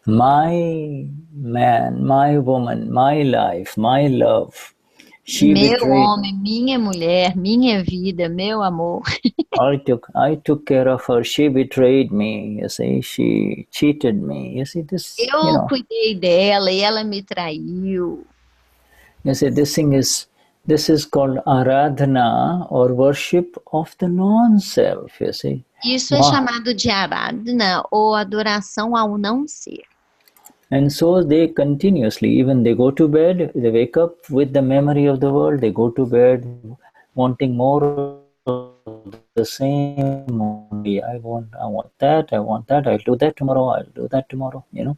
My man, my woman, my life, my love. She Meu betrayed. homem, minha mulher, minha vida, meu amor. I took care of her. She betrayed me. You see, she cheated me. You see this. Eu cuidei dela e ela me traiu. You see, this is called aradhana or worship of the non-self. You see. Isso é chamado de aradhana ou adoração ao não ser. And so they continuously, even they go to bed, they wake up with the memory of the world, they go to bed wanting more of the same. Only I want that, I'll do that tomorrow, you know.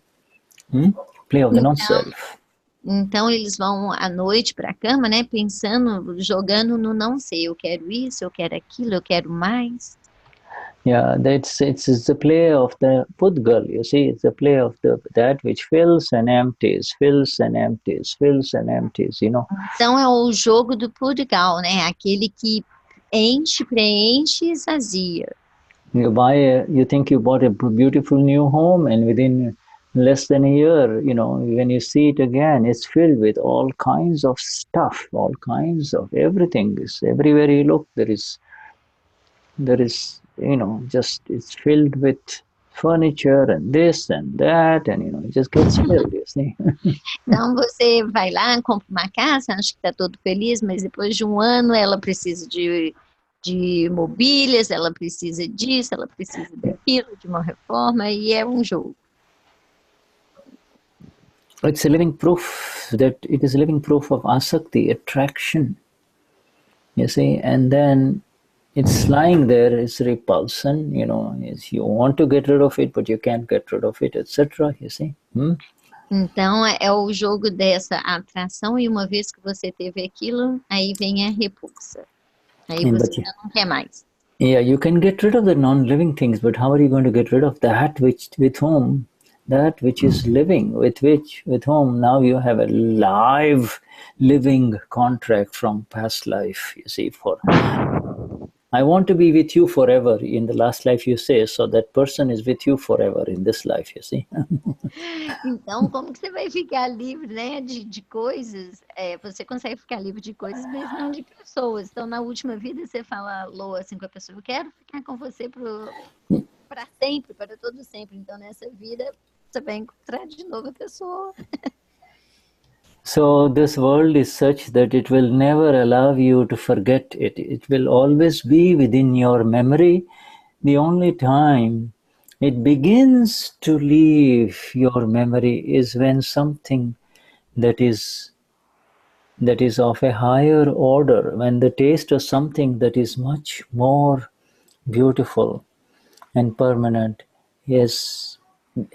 Play of the non-self. Então eles vão à noite para a cama, né, pensando, jogando no não sei, eu quero isso, eu quero aquilo, eu quero mais. Yeah, it's the play of the Pudgal, you see, it's the play of that which fills and empties, you know. Então é o jogo do Pudgal, né, aquele que enche, preenche e sazia. You think you bought a beautiful new home, and within less than a year, you know, when you see it again, it's filled with all kinds of stuff, all kinds of everything. Is everywhere you look, there is, you know, just it's filled with furniture and this and that, and you know, it just gets filled, you see. Então você vai lá, compra uma casa, acha que está todo feliz, mas depois de um ano ela precisa de mobílias, ela precisa disso, ela precisa daquilo, de uma reforma, e é um jogo. It's a living proof that it is a living proof of asakti, attraction, you see, and then it's lying there, it's repulsion, you know, you want to get rid of it, but you can't get rid of it, etc., you see. Então, é o jogo dessa atração, e uma vez que você teve aquilo, aí vem a repulsa. Aí você já não quer mais. Yeah, you can get rid of the non-living things, but how are you going to get rid of that which is living, with whom now you have a live, living contract from past life, you see, for I want to be with you forever. In the last life you say, so that person is with you forever in this life, you see. Então, como que você vai ficar livre, né, de coisas? Você consegue ficar livre de coisas, mas não de pessoas. Então, na última vida, você falou assim com a pessoa, eu quero ficar com você para sempre, para todo sempre. Então, nessa vida, você vai encontrar de novo a pessoa. So this world is such that it will never allow you to forget it. It will always be within your memory. The only time it begins to leave your memory is when something that is of a higher order, when the taste of something that is much more beautiful and permanent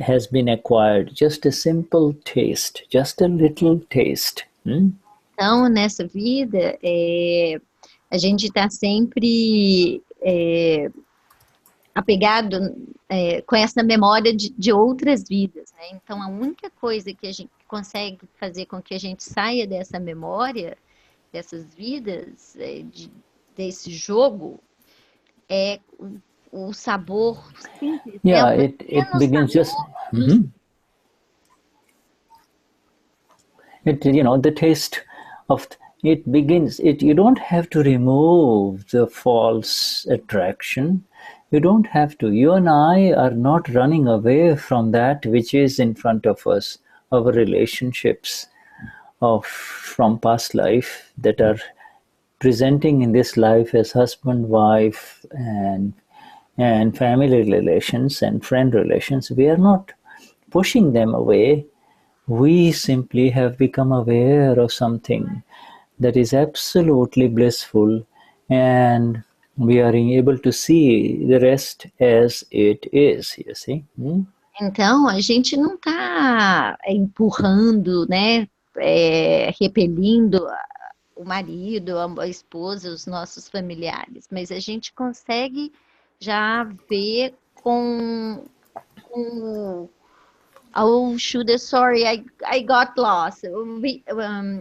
has been acquired. Just a simple taste, just a little taste. Então, nessa vida, a gente está sempre apegado com essa memória de outras vidas, né? Então, a única coisa que a gente consegue fazer com que a gente saia dessa memória, dessas vidas, desse jogo, é o sabor simples. Yeah, it begins just. You know, the taste of it begins. You don't have to remove the false attraction. You don't have to. You and I are not running away from that which is in front of us. Our relationships from past life that are presenting in this life as husband, wife, and family relations and friend relations. We are not pushing them away. We simply have become aware of something that is absolutely blissful, and we are able to see the rest as it is, you see. Então, a gente não está empurrando, né, repelindo o marido, a esposa, os nossos familiares, mas a gente consegue já ver com oh, Shuddha, sorry, I got lost.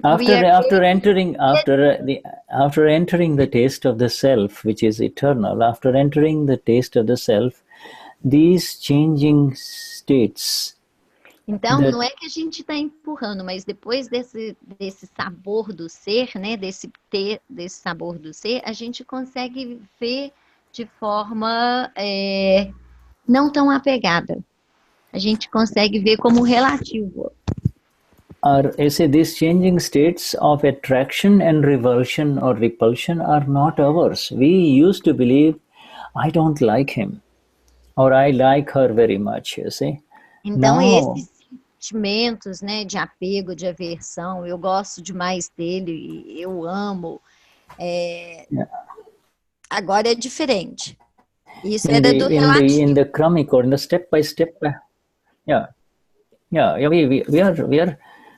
After entering the taste of the self, which is eternal, after entering the taste of the self, these changing states Então, não é que a gente está empurrando, mas depois desse sabor do ser, né, desse sabor do ser, a gente consegue ver de forma não tão apegada. A gente consegue ver como relativo. I say these changing states of attraction and revulsion or repulsion are not ours. We used to believe, I don't like him, or I like her very much, you see. Então, esses sentimentos, né, de apego, de aversão, eu gosto demais dele, eu amo, agora é diferente. Isso era do relativo. In the Kramic or in the step by step,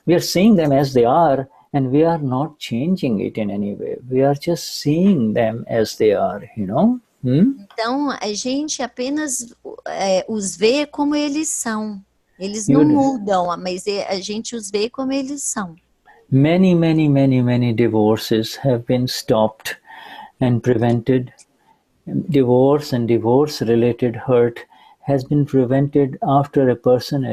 we are seeing them as they are, and we are not changing it in any way. We are just seeing them as they are, you know. Então, a gente apenas os vê como eles são. Eles não mudam, mas a gente os vê como eles são. Many divorces have been stopped and prevented. Divorce and divorce-related hurt has been prevented after a person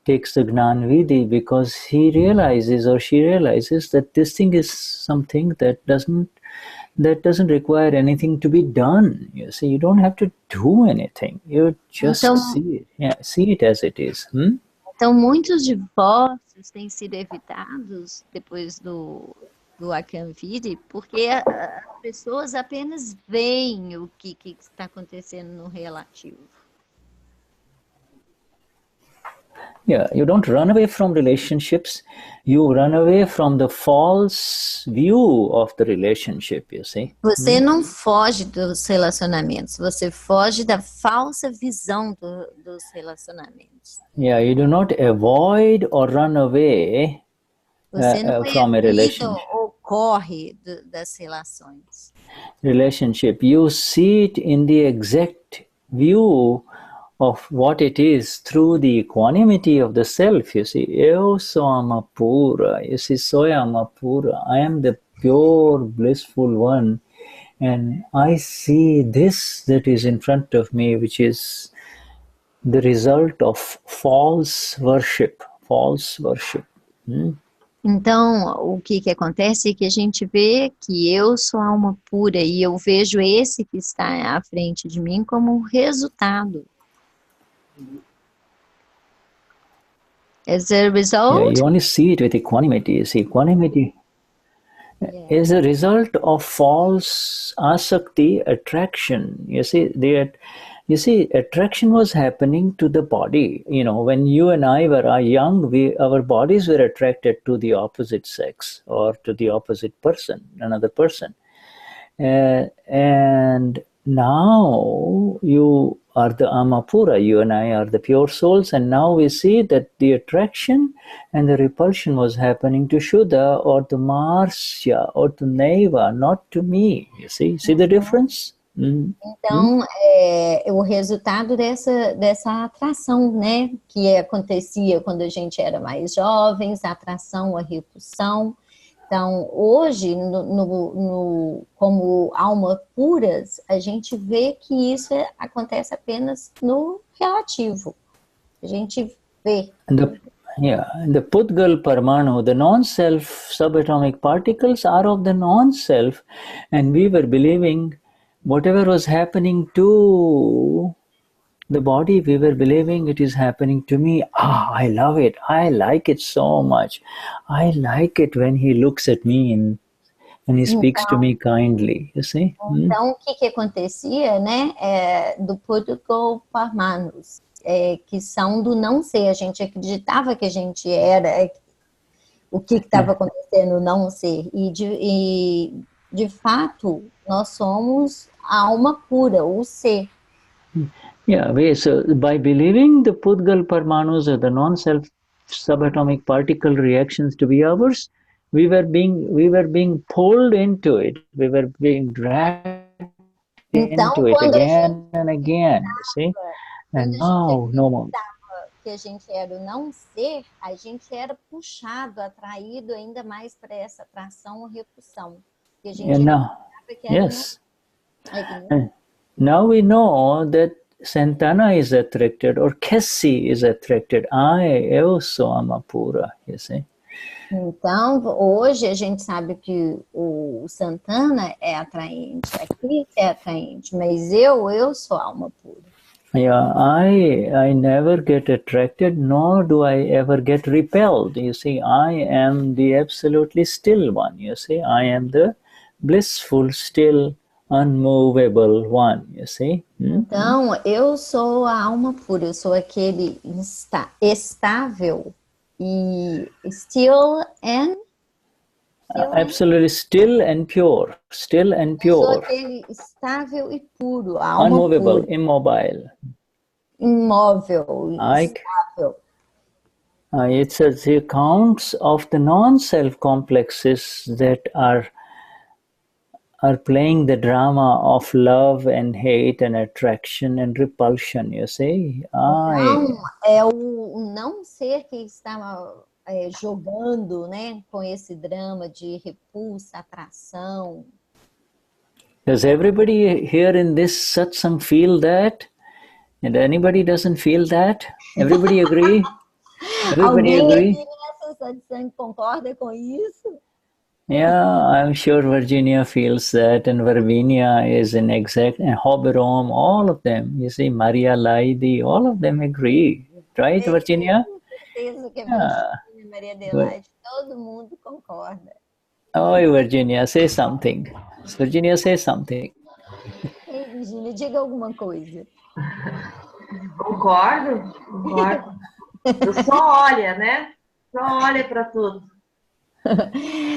takes the Gnani Vidhi, because he realizes or she realizes that this thing is something that doesn't require anything to be done. You see, you don't have to do anything. You just see it as it is. Então, muitos divórcios têm sido evitados depois do Akram Vignan, porque as pessoas apenas veem o que está acontecendo no relativo. Yeah, you don't run away from relationships. You run away from the false view of the relationship, you see. Você não foge dos relacionamentos, você foge da falsa visão dos relacionamentos. Yeah, you do not avoid or run away from a relationship. Ou corre das relações. Relationship, you see it in the exact view of what it is through the equanimity of the self, you see. Eu sou ama pura, you see, soy ama pura. I am the pure, blissful one. And I see this that is in front of me, which is the result of false worship. Então, o que acontece é que a gente vê que eu sou alma pura e eu vejo esse que está à frente de mim como um resultado. As a result, you only see it with equanimity. You see, equanimity is a result of false asakti, attraction. You see, attraction was happening to the body. You know, when you and I were young, our bodies were attracted to the opposite sex or to the opposite person, another person. And now you are the Amapura, you and I are the pure souls, and now we see that the attraction and the repulsion was happening to Shuddha or to Marcia or to Neva, not to me. You see the difference? Então, o resultado dessa atração, né, que acontecia quando a gente era mais jovens, a atração, a repulsão. Então, hoje, como almas puras, a gente vê que isso acontece apenas no relativo. A gente vê. The Pudgal Parmanu, the non-self subatomic particles are of the non-self, and we were believing whatever was happening to the body, we were believing it is happening to me. I love it. I like it so much. I like it when he looks at me and he speaks to me kindly. You see? Então, o que acontecia, né, do Pudgal Parmanus, que são do não ser. A gente acreditava que a gente era o que estava acontecendo, não ser. E de fato, nós somos a alma pura, o ser. Yeah, so by believing the Pudgal Parmanus or the non-self subatomic particle reactions to be ours, we were being pulled into it. We were being dragged into it again and again. You see? And now, no more. Que a gente era o não ser, a gente era puxado, atraído ainda mais para essa atração ou repulsão. Que a gente Yes. And now we know that Santana is attracted or Cassie is attracted, eu sou alma pura, you see. Então, hoje a gente sabe que o Santana é atraente, a Cris é atraente, mas eu sou alma pura. Yeah, I never get attracted, nor do I ever get repelled. You see, I am the absolutely still one. You see, I am the blissful, still, unmovable one. You see. Então, eu sou a alma pura, eu sou aquele estável e still and absolutely still and pure, still and eu sou pure. aquele estável e puro, a alma Unmovable, pura. immobile. Imóvel, estável. It's the accounts of the non-self complexes that are playing the drama of love and hate and attraction and repulsion, you see. Então, é o não ser que está jogando, né, com esse drama de repulsa, atração. Does everybody here in this satsang feel that? And anybody doesn't feel that? Everybody agree? Everybody agree? Alguém nessa satsang concorda com isso? Yeah, I'm sure Virginia feels that, and Virginia is in exact, and Hoberom, all of them. You see, Maria Laidi, all of them agree, right, Virginia? Certeza que a Maria Adelaide, todo mundo concorda. Oh, Virginia, say something. Virginia, say something. Ei, Virginia, diga alguma coisa. Concordo. Eu só olha, né? Só olha para tudo.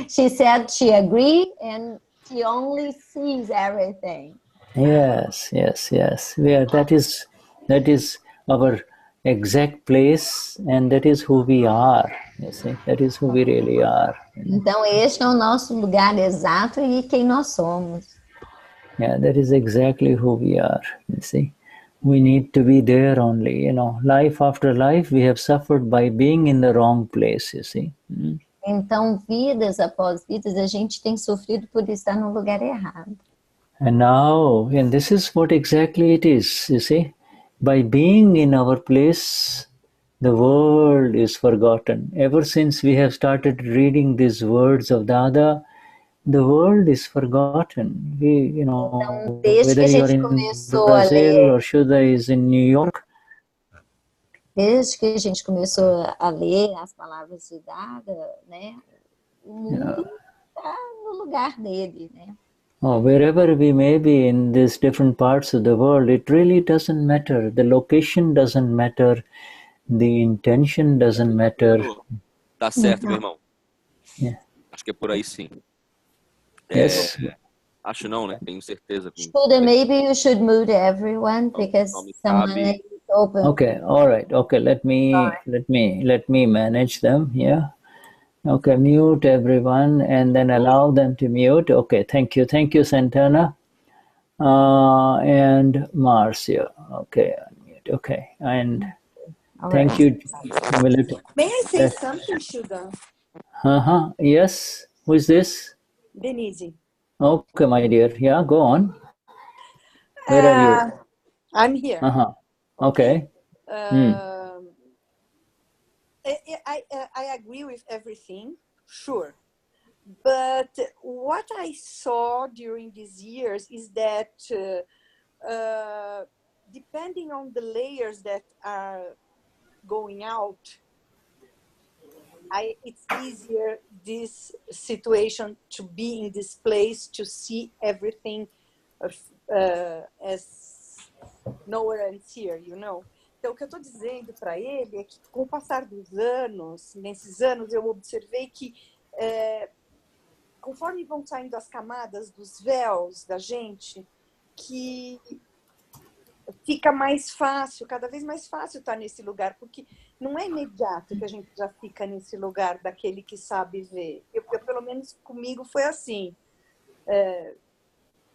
She said she agreed and she only sees everything. Yes. Yeah, that is our exact place, and that is who we are. You see, that is who we really are. Então, este é o nosso lugar exato e quem nós somos. Yeah, that is exactly who we are. You see, we need to be there only. You know, life after life, we have suffered by being in the wrong place. You see. Então, vidas após vidas, a gente tem sofrido por estar no lugar errado. And now, and this is what exactly it is, you see. By being in our place, the world is forgotten. Ever since we have started reading these words of Dada, the world is forgotten. Então, desde que whether a you're gente in começou Brazil a ler, or Shuddha is in New York, desde que a gente começou a ler as palavras de Dada, né, o mundo está no lugar dele, né? wherever we may be in these different parts of the world, it really doesn't matter. The location doesn't matter. The intention doesn't matter. Tá certo, meu irmão. Yeah. Acho que é por aí, sim. Yes. Acho não, né? Tenho certeza. Shuddha, maybe you should mute everyone because someone is open. Okay, all right. Okay, let me manage them. Yeah. Okay, mute everyone and then allow them to mute. Okay, thank you, Santana, and Marcia. Okay, unmute. Okay, and thank you. May I say something, Shuddha? Yes. Who is this? Denise. Okay, my dear. Yeah, go on. Where are you? I'm here. Okay. I agree with everything, sure. But what I saw during these years is that depending on the layers that are going out, it's easier this situation to be in this place, to see everything as nowhere ends here, you know. Então, o que eu estou dizendo para ele é que, com o passar dos anos, nesses anos, eu observei que, conforme vão saindo as camadas dos véus da gente, que fica mais fácil, cada vez mais fácil estar nesse lugar, porque não é imediato que a gente já fica nesse lugar daquele que sabe ver. Eu pelo menos comigo foi assim.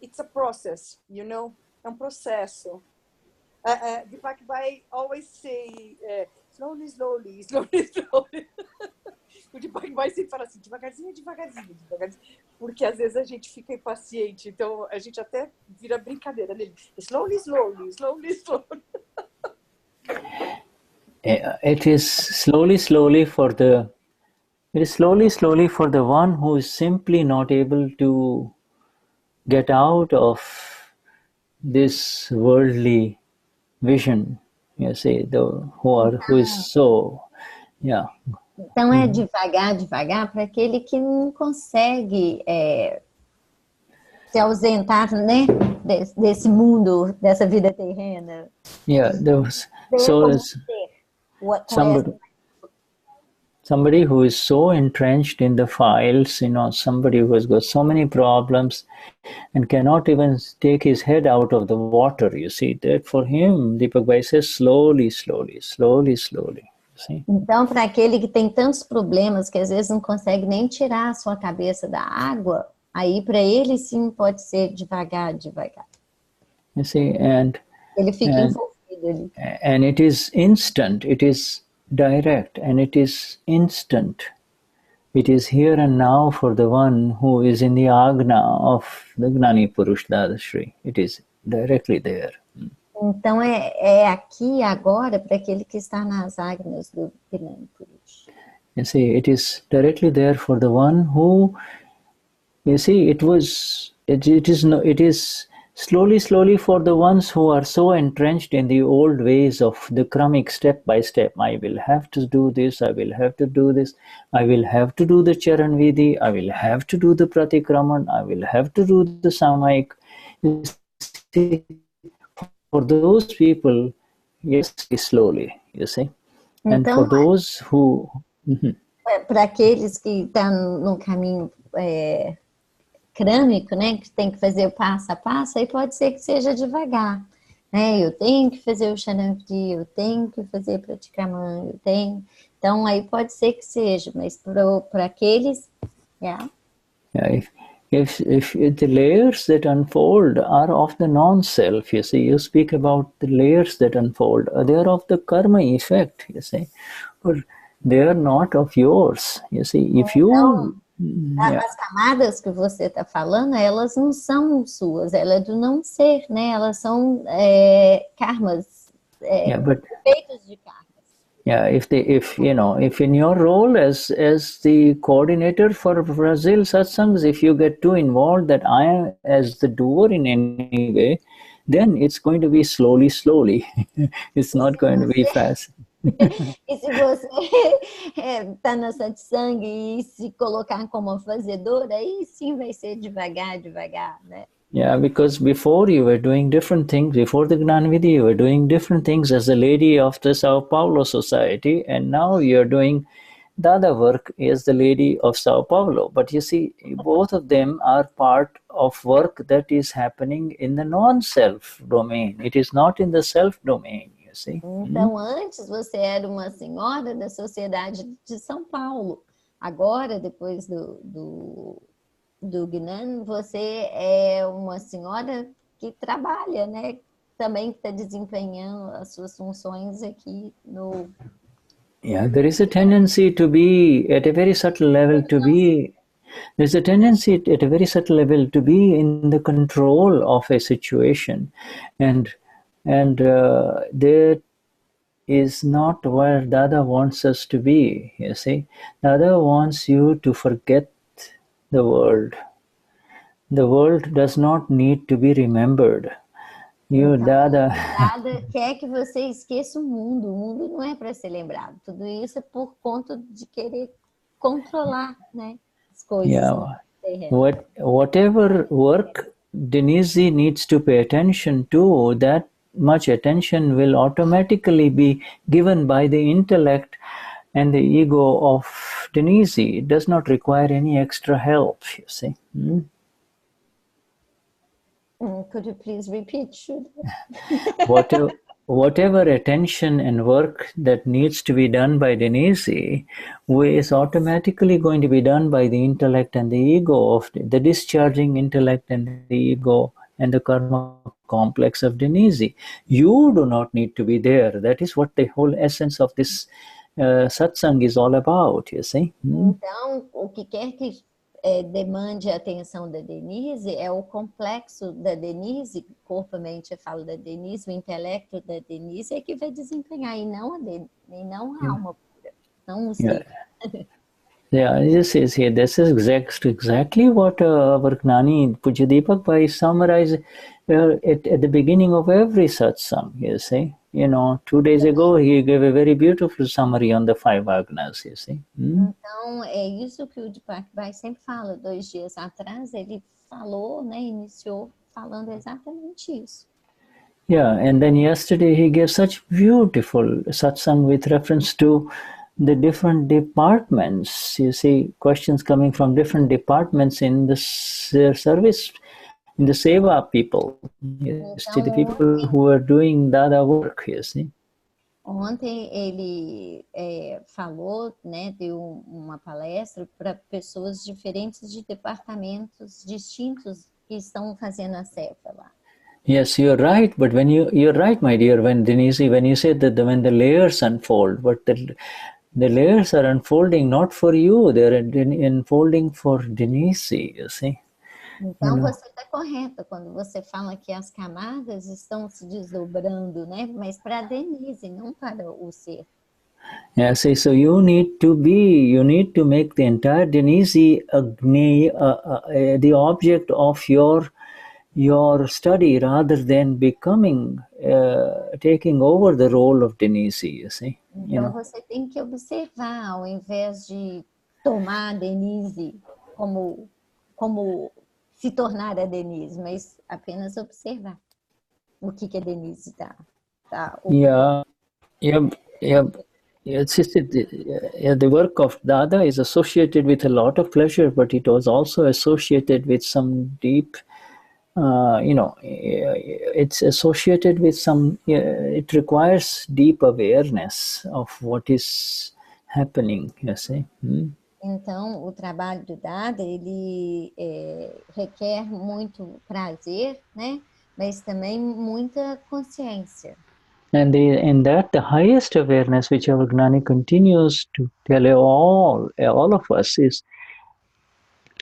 It's a process, you know? É um processo. Deepak Bhai always say, slowly, slowly, slowly, slowly. O de Bhagwan sempre fala assim, devagarzinho, devagarzinho, devagarzinho. Porque às vezes a gente fica impaciente, então a gente até vira brincadeira nele. Slowly, slowly, slowly, slowly. It is slowly, slowly for the one who is simply not able to get out of this worldly vision. You see, who is so, yeah. Então é devagar, devagar, para aquele que não consegue se ausentar, né, desse mundo, dessa vida terrena. Yeah, somebody who is so entrenched in the files, somebody who has got so many problems and cannot even take his head out of the water, you see, that for him, Deepak Bhai says, slowly, slowly, slowly, slowly. See? Então, para aquele que tem tantos problemas que às vezes não consegue nem tirar a sua cabeça da água, aí para ele sim pode ser devagar, devagar. You see, ele fica envolvido ali. And it is instant, it is direct, and it is instant. It is here and now for the one who is in the Agna of the Gnani Purush Dadashri. It is directly there. Então é aqui agora para aquele que está nas Agnas do Gnani Purush. You see, it is directly there for the one who, you see, it is slowly, slowly for the ones who are so entrenched in the old ways of the kramic step by step. I will have to do this, I will have to do this, I will have to do the Charan Vidhi, I will have to do the Pratikraman, I will have to do the Samaik. You see, for those people, yes, slowly, you see. And Então, for those who... Para aqueles que estão no caminho crânico, né, que tem que fazer passo a passo, aí pode ser que seja devagar, né, eu tenho que fazer o Charanvidhi, eu tenho que fazer Pratikraman, eu tenho, então aí pode ser que seja, mas para aqueles, If the layers that unfold are of the non-self, you see, you speak about the layers that unfold, they are of the karma effect, you see, but they are not of yours, you see, if you... As camadas que você está falando, elas não são suas, ela é do não ser, né? Elas são karmas, efeitos de karmas. Yeah, if in your role as the coordinator for Brazil Satsangs, if you get too involved that I am as the doer in any way, then it's going to be slowly, slowly. It's not going to be fast. E se você está na Satsang e se colocar como fazedor, aí sim vai ser devagar, devagar, né? Yeah, because before you were doing different things, before the Gnanvidhi, you were doing different things as the lady of the Sao Paulo society, and now you're doing Dada work as the lady of Sao Paulo. But you see, both of them are part of work that is happening in the non-self domain. It is not in the self domain. Então, antes você era uma senhora da sociedade de São Paulo. Agora, depois do Gnan, você é uma senhora que trabalha, né? Também está desempenhando as suas funções aqui no... Yeah, there is a tendency to be at a very subtle level there's a tendency at a very subtle level to be in the control of a situation, and that is not where Dada wants us to be, you see. Dada wants you to forget the world. The world does not need to be remembered. Dada quer que você esqueça o mundo não é para ser lembrado. Tudo isso é por conta de querer controlar, né, as coisas. Yeah. Whatever work Denise needs to pay attention to, that much attention will automatically be given by the intellect and the ego of Denise. It does not require any extra help, you see. Could you please repeat, Shuddha? Whatever attention and work that needs to be done by Denise is automatically going to be done by the intellect and the ego of the discharging intellect and the ego and the karma complex of Denise. You do not need to be there. That is what the whole essence of this satsang is all about, you see. Então, o que quer que demande a atenção da Denise é o complexo da Denise, corpo, mente, eu falo da Denise, o intelecto da Denise é que vai desempenhar, e não a alma pura, não o ser. Yeah, this is exactly what our Gnani Pujadeepak Bhai summarized at the beginning of every satsang, you see. 2 days ago he gave a very beautiful summary on the 5 agnas, you see. Então, é isso que o Deepak Bhai sempre fala. 2 dias atrás ele falou, né, iniciou falando exatamente isso. Yeah, and then yesterday he gave such beautiful satsang with reference to the different departments. You see, questions coming from different departments in the service, in the seva people. You see, the people who are doing dada work, you see. Ontem ele falou, né, deu uma palestra para pessoas diferentes de departamentos distintos que estão fazendo a seva lá. Yes, you're right, but you're right, my dear, when Denise, when you said that when the layers unfold, but the layers are unfolding not for you, they're unfolding for Denise, you see. Então você está correta quando você fala que as camadas estão se desdobrando, né? Mas para a Denise, não para o ser. Yeah, so you need to make the entire Denise the object of your study rather than becoming taking over the role of Denise, you see. Então você tem que observar, ao invés de tomar a Denise como se tornar a Denise, mas apenas observar o que a Denise está. The work of Dada is associated with a lot of pleasure, but it was also associated with some deep, it's associated with some, it requires deep awareness of what is happening, you see. Então, o trabalho do Dada, ele requer muito prazer, né? Mas também muita consciência. And the highest awareness which our Gnani continues to tell all of us is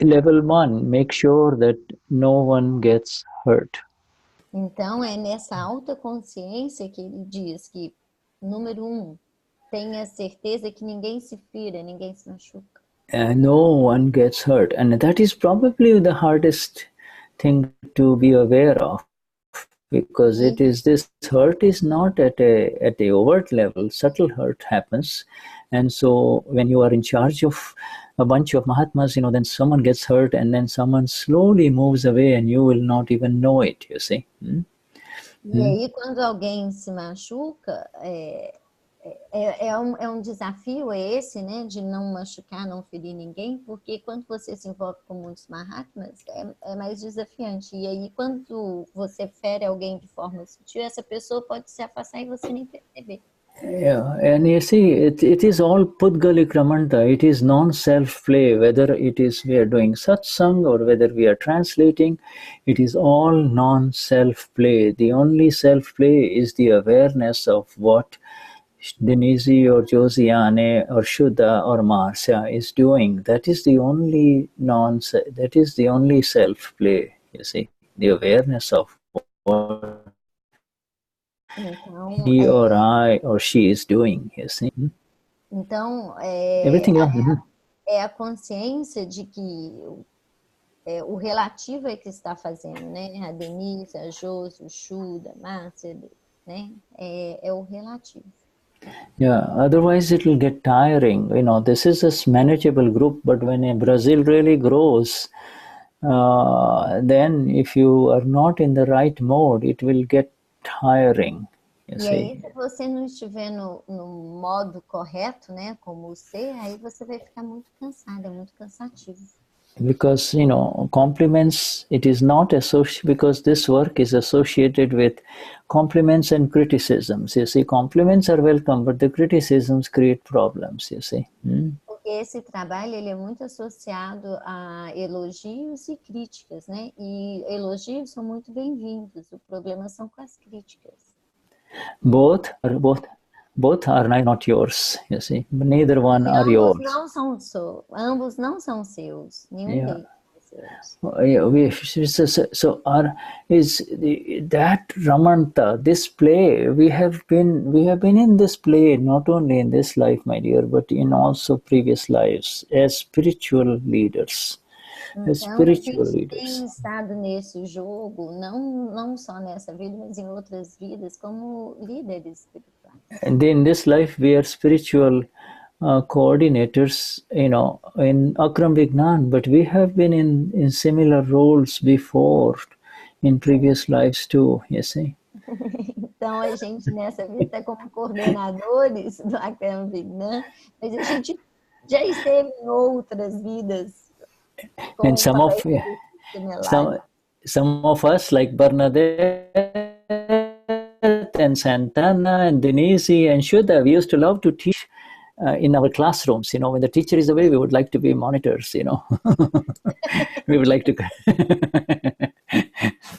level 1, make sure that no one gets hurt. Então, é nessa alta consciência que ele diz que, número 1, tenha certeza que ninguém se fira, ninguém se machuca. No one gets hurt, and that is probably the hardest thing to be aware of, because this hurt is not at a overt level. Subtle hurt happens, and so when you are in charge of a bunch of Mahatmas, then someone gets hurt, and then someone slowly moves away, and you will not even know it, you see. E aí, quando alguém se machuca, é um desafio esse, né, de não machucar, não ferir ninguém, porque quando você se envolve com muitos Mahatmas, é mais desafiante. E aí, quando você fere alguém de forma sutil, essa pessoa pode se afastar e você nem perceber. Yeah, and you see, it is all Pudgalik Ramanta. It is non-self-play, whether it is we are doing satsang or whether we are translating, it is all non-self-play. The only self-play is the awareness of what Denise or Josianne or Shuddha or Marcia is doing. That is the only self-play, you see, the awareness of what he or I or she is doing, you see. Então, Everything else. É a consciência de que o relativo é que está fazendo, né? A Denise, a Josi, o Shuddha, a Marcia, né? É o relativo. Yeah, otherwise it will get tiring. This is a manageable group, but when Brazil really grows, then if you are not in the right mode, it will get tiring. E aí, se você não estiver no modo correto, né, como o ser, aí você vai ficar muito cansado, é muito cansativo. Because, compliments, it is not associated, because this work is associated with compliments and criticisms. You see, compliments are welcome, but the criticisms create problems, you see. Porque esse trabalho, ele é muito associado a elogios e críticas, né? E elogios são muito bem-vindos, o problema são com as críticas. Both both are not yours, you see. Neither one are yours. Ambos não são seus. Nenhum deles é seus. That Ramanta, this play, we have been in this play not only in this life, my dear, but in also previous lives as spiritual leaders. Então, a gente tem estado nesse jogo, não só nessa vida, mas em outras vidas, como líderes espirituais. And in this life, we are spiritual coordinators, in Akram Vignan, but we have been in similar roles before, in previous lives too, you see. Então, a gente nessa vida está como coordenadores do Akram Vignan, mas a gente já esteve em outras vidas. And some of us, like Bernadette and Santana and Denise and Shuddha, we used to love to teach in our classrooms. When the teacher is away, we would like to be monitors. We would like to.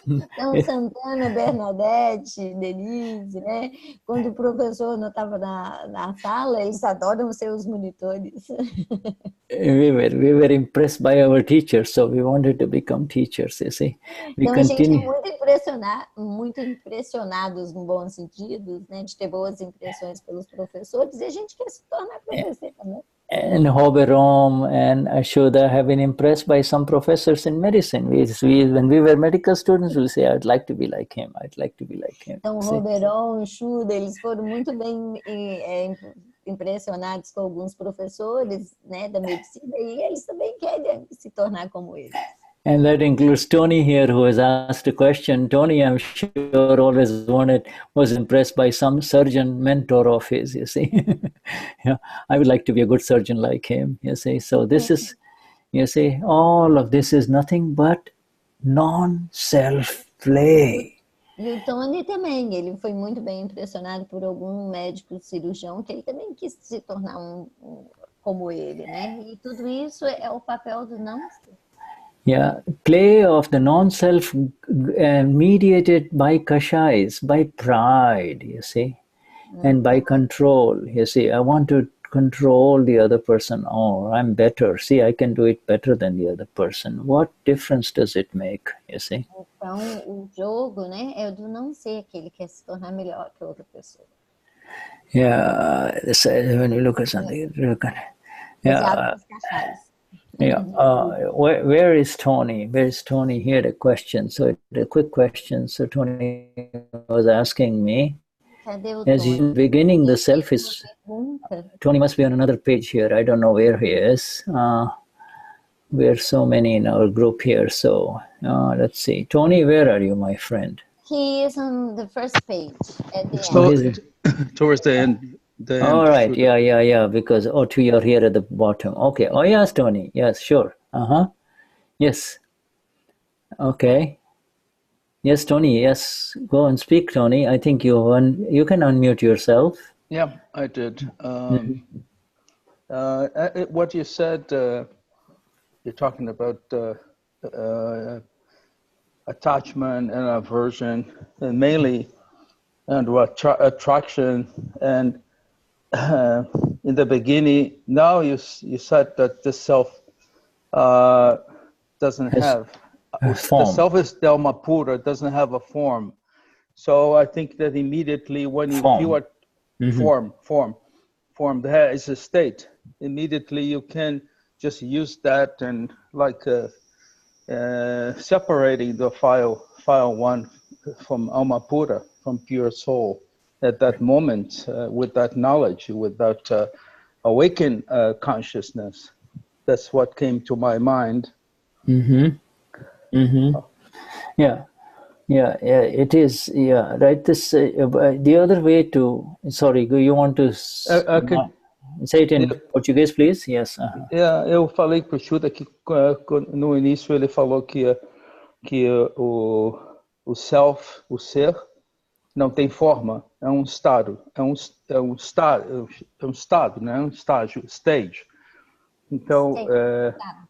Então, Santana, Bernadette, Denise, né? Quando o professor não estava na sala, eles adoram ser os monitores. We were impressed by our teachers, so we wanted to become teachers, you see. Então, a gente é muito impressionados no bom sentido, né? De ter boas impressões pelos professores, e a gente quer se tornar professor também. And Hoberom and Shuddha have been impressed by some professors in medicine. When we were medical students, we'll say, I'd like to be like him. I'd like to be like him. Então, Hoberom e Shuddha, eles foram muito bem impressionados com alguns professores, né, da medicina, e eles também querem se tornar como eles. And that includes Tony here, who has asked a question. Tony, I'm sure, always was impressed by some surgeon mentor of his, you see. I would like to be a good surgeon like him, you see. So this is, you see, all of this is nothing but non-self play. E o Tony também, ele foi muito bem impressionado por algum médico cirurgião que ele também quis se tornar como ele, né? E tudo isso é o papel do não-self. Yeah, play of the non-self mediated by kashais, by pride, you see, and by control. You see, I want to control the other person. Oh, I'm better. See, I can do it better than the other person. What difference does it make, you see? Então, o jogo, né, é do não ser, que ele quer se tornar melhor que outra pessoa. Yeah, when you look at something, where is Tony? Where is Tony? He had a question. So a quick question. So Tony was asking me, as in beginning, the self is. Tony must be on another page here. I don't know where he is. We are so many in our group here. So let's see. Tony, where are you, my friend? He is on the first page at the end. Towards the end. All right, yeah, because you're here at the bottom. Okay. Oh, yes, Tony. Yes, sure. Yes. Okay. Yes, Tony. Yes, go and speak, Tony. I think you can unmute yourself. Yeah, I did. What you said, you're talking about attachment and aversion, and mainly and attraction and. In the beginning, now you said that the self doesn't have a form. The self is Dharma Pura, doesn't have a form. So I think that immediately when you feel it, form, that is a state. Immediately you can just use that and like separating the file one from Alma Pura, from pure soul. At that moment, with that knowledge, with that awakened consciousness, that's what came to my mind. Yeah, it is. Yeah, right. This the other way to. Sorry, you want to say it in Portuguese, please? Yes. Eu falei para o Shuddha que no início ele falou que o self, o ser, não tem forma, é um estado, né? Um estágio, stage. Então,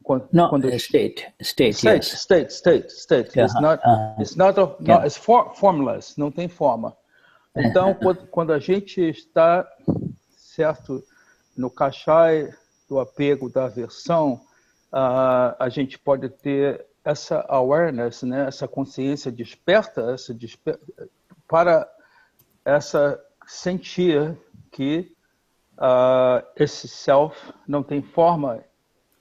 quando state, yes. State. It's not, it's formless, não tem forma. Então, quando a gente está, certo, no caixai do apego, da aversão, a gente pode ter essa awareness, né, essa consciência desperta, para essa sentir que esse self não tem forma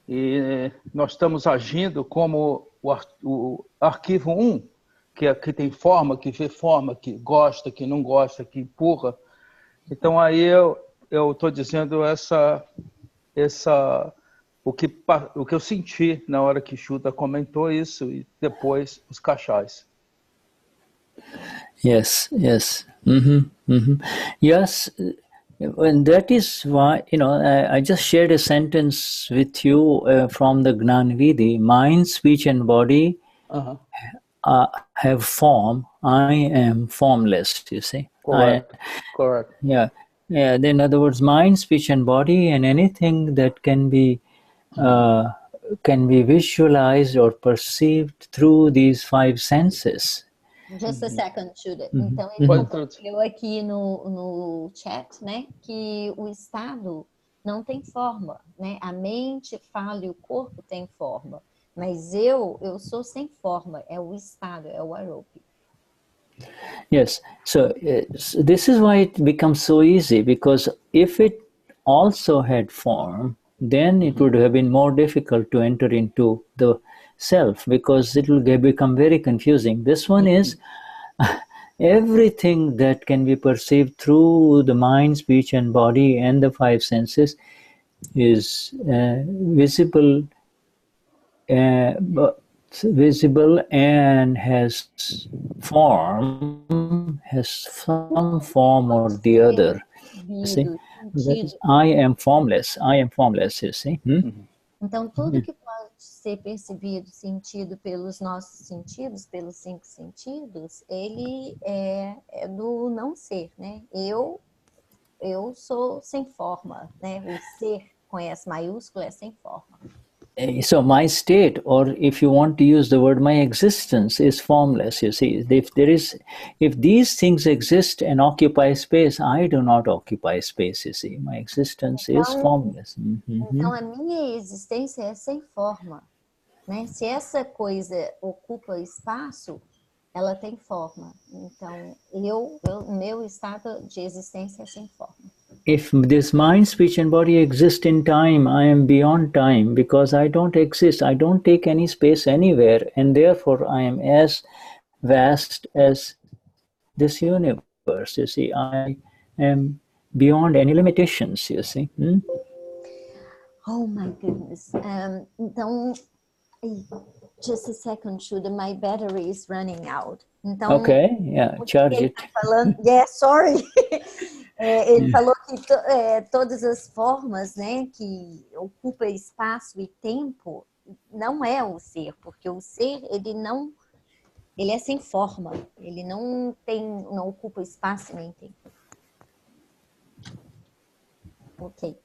e nós estamos agindo como o arquivo 1, que tem forma, que vê forma, que gosta, que não gosta, que empurra. Então aí eu estou dizendo o que eu senti na hora que Shuddha comentou isso e depois os caixais. Yes. Yes, and that is why, I just shared a sentence with you from the Gnani, mind, speech and body have form. I am formless, you see. Correct. Yeah. In other words, mind, speech and body and anything that can be visualized or perceived through these 5 senses. Just a second, Shuddha. Então, ele compartilhou aqui no chat, né, que o estado não tem forma, né? A mente fala e o corpo tem forma. Mas eu sou sem forma, é o estado, é o aropi. Yes, so this is why it becomes so easy, because if it also had form, then it would have been more difficult to enter into the self, because it will become very confusing. This one is everything that can be perceived through the mind, speech and body and the 5 senses is visible and has some form or the other. You see? I am formless, you see. Então, tudo que pode ser percebido, sentido pelos nossos sentidos, pelos 5 sentidos, ele é do não ser, né? Eu sou sem forma, né? O ser com S maiúsculo é sem forma. So my state, or if you want to use the word, my existence is formless, you see. If these things exist and occupy space, I do not occupy space, you see. My existence is formless. Então a minha existência é sem forma, né? Se essa coisa ocupa espaço, ela tem forma. Então o meu estado de existência é sem forma. If this mind, speech and body exist in time, I am beyond time, because I don't exist. I don't take any space anywhere, and therefore I am as vast as this universe, you see. I am beyond any limitations, you see. Oh my goodness. Então, just a second, Shuddha, my battery is running out. Então, okay, yeah, charge it. Sorry. Ele falou que todas as formas, né, que ocupa espaço e tempo não é o ser, porque o ser ele é sem forma, ele não ocupa espaço nem tempo. Okay.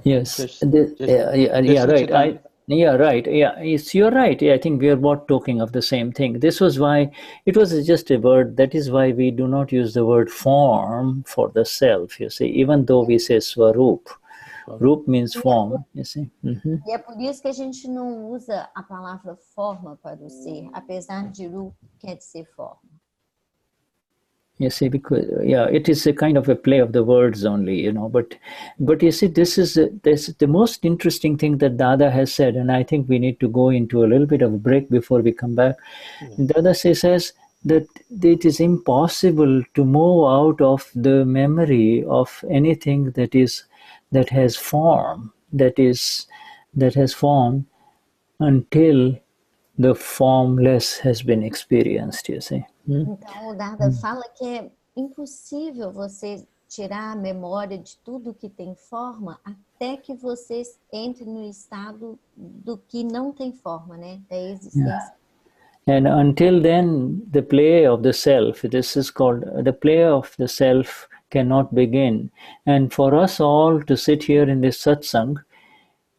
Yes, right. You're right. Yeah, I think we are both talking of the same thing. This was why it was just a word. That is why we do not use the word form for the self, you see, even though we say swarup. Rup means form, you see. E é por isso que a gente não usa a palavra forma para o ser, apesar de rup quer dizer forma. You see, because it is a kind of a play of the words only, but you see, this is the most interesting thing that Dada has said, and I think we need to go into a little bit of a break before we come back. Dada says that it is impossible to move out of the memory of anything that has form, that has form, until the formless has been experienced, you see. Então, o Dada fala que é impossível você tirar a memória de tudo que tem forma até que você entre no estado do que não tem forma, né? Da existência. And until then, the play of the self, this is called, the play of the self cannot begin. And for us all to sit here in this satsang,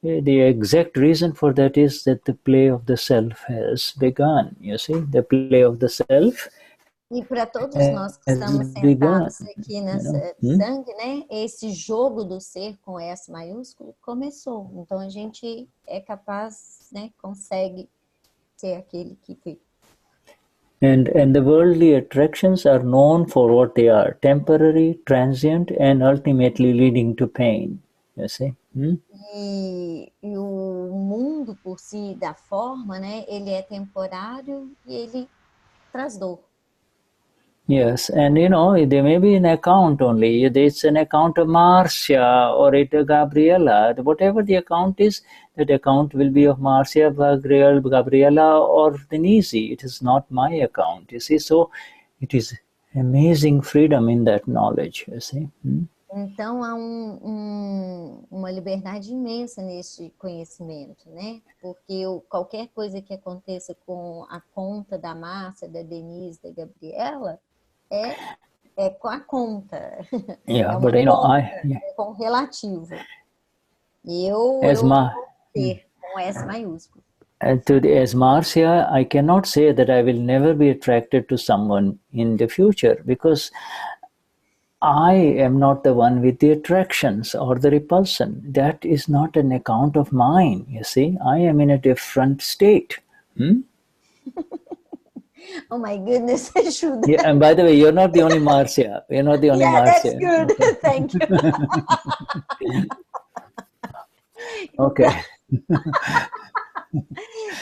the exact reason for that is that the play of the self has begun. You see, the play of the self E para todos nós que estamos sentados aqui nessa sangue, né? Esse jogo do ser com S maiúsculo começou. Então a gente é capaz, né? Consegue ser aquele que foi. And the worldly attractions are known for what they are: temporary, transient, and ultimately leading to pain. You see? E o mundo por si da forma, né? Ele é temporário e ele traz dor. Yes, and they may be an account only. It's an account of Marcia or Gabriella. Whatever the account is, that account will be of Marcia, Gabriella, or Denise. It is not my account, you see. So it is amazing freedom in that knowledge, you see. Então há uma liberdade imensa neste conhecimento, né? Porque qualquer coisa que aconteça com a conta da Márcia, da Denise, da Gabriela, é com a conta. Yeah, é but é com relativo. Eu vou ter com S maiúsculo. As Marcia, I cannot say that I will never be attracted to someone in the future, because I am not the one with the attractions or the repulsion. That is not an account of mine, you see. I am in a different state. Oh my goodness, Shuddha. Yeah, and by the way, you're not the only Marcia. You're not the only Marcia. That's good. Okay. Thank you. Okay.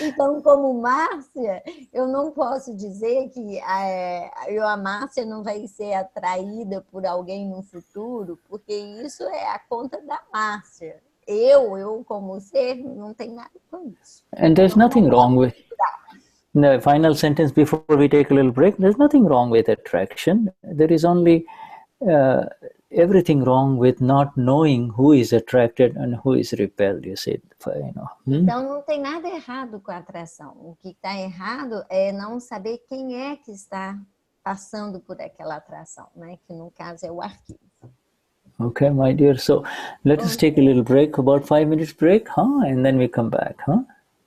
Então, como Márcia, eu não posso dizer que a Márcia não vai ser atraída por alguém no futuro, porque isso é a conta da Márcia. Eu como ser, não tem nada com isso. And there's nothing wrong with the final sentence before we take a little break. There's nothing wrong with attraction. There is only everything wrong with not knowing who is attracted and who is repelled, you see. Então não tem nada errado com a atração. O que está errado é não saber quem é que está passando por aquela atração, né? Que no caso é o arquivo. Okay, my dear. So let us take a little break, about 5 minutes break, and then we come back,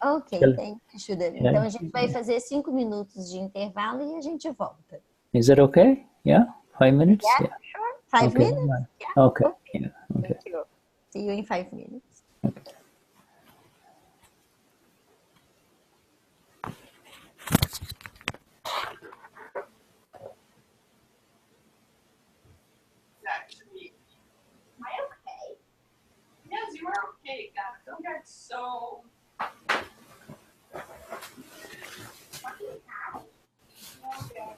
Ok, thank you, Shuddha. Então a gente vai fazer 5 minutos de intervalo e a gente volta. Is that okay? Yeah, 5 minutes. Yeah, sure. 5 minutes. Yeah. Okay. Yeah. Okay. Thank you. See you in 5 minutes. Okay. Am I okay? Yes, you are okay, God. Don't get so. Okay.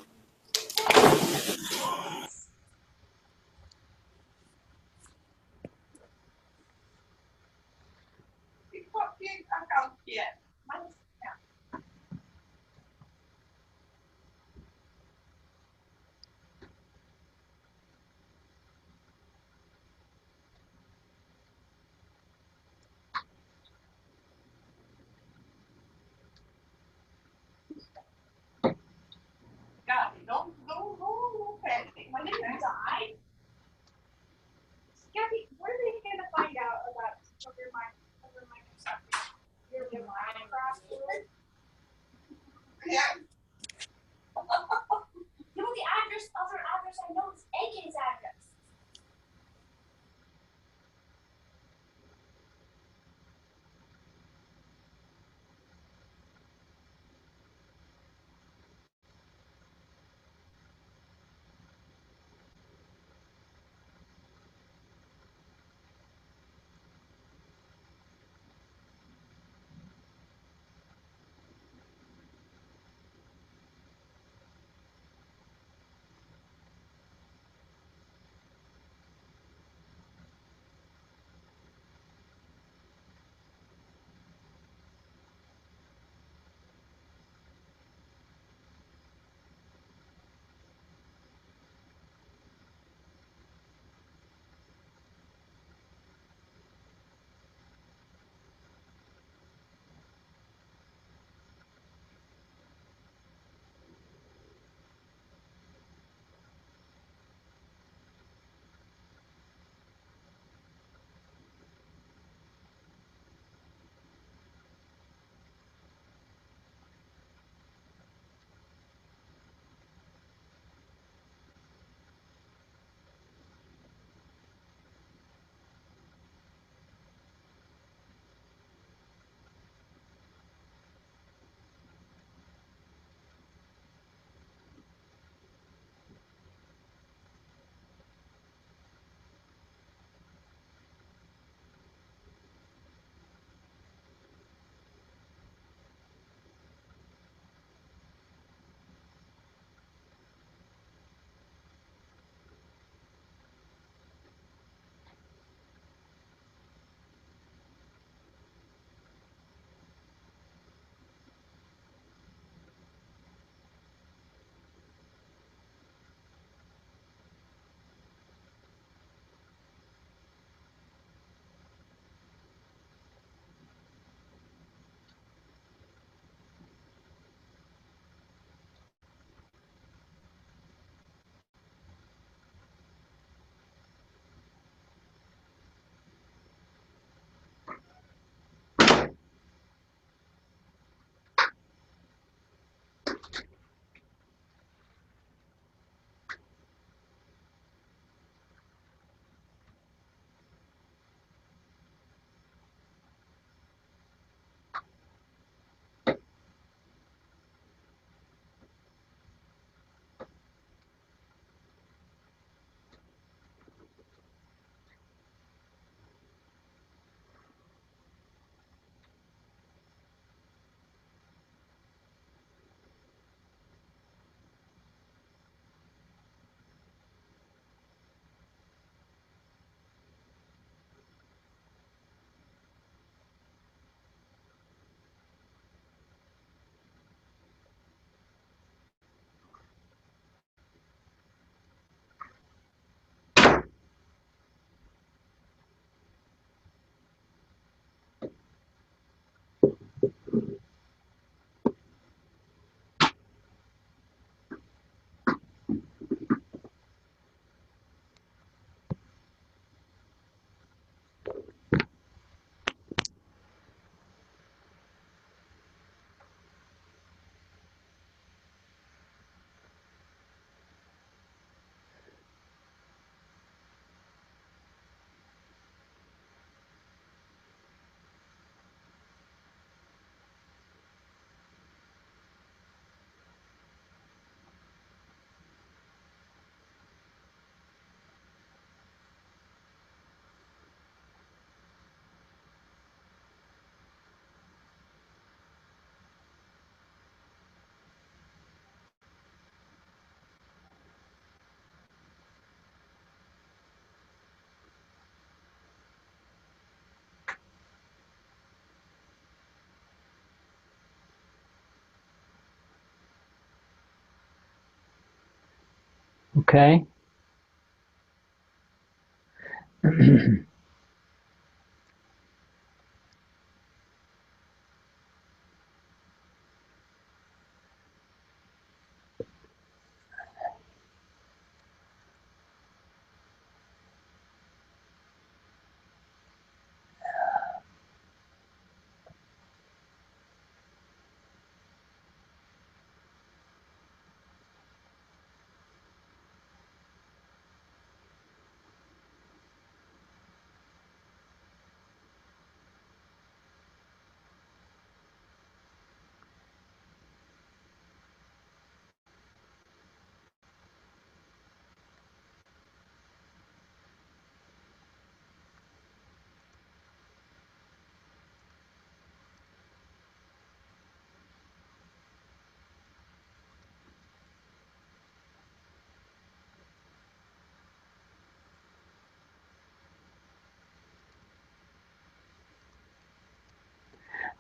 Okay.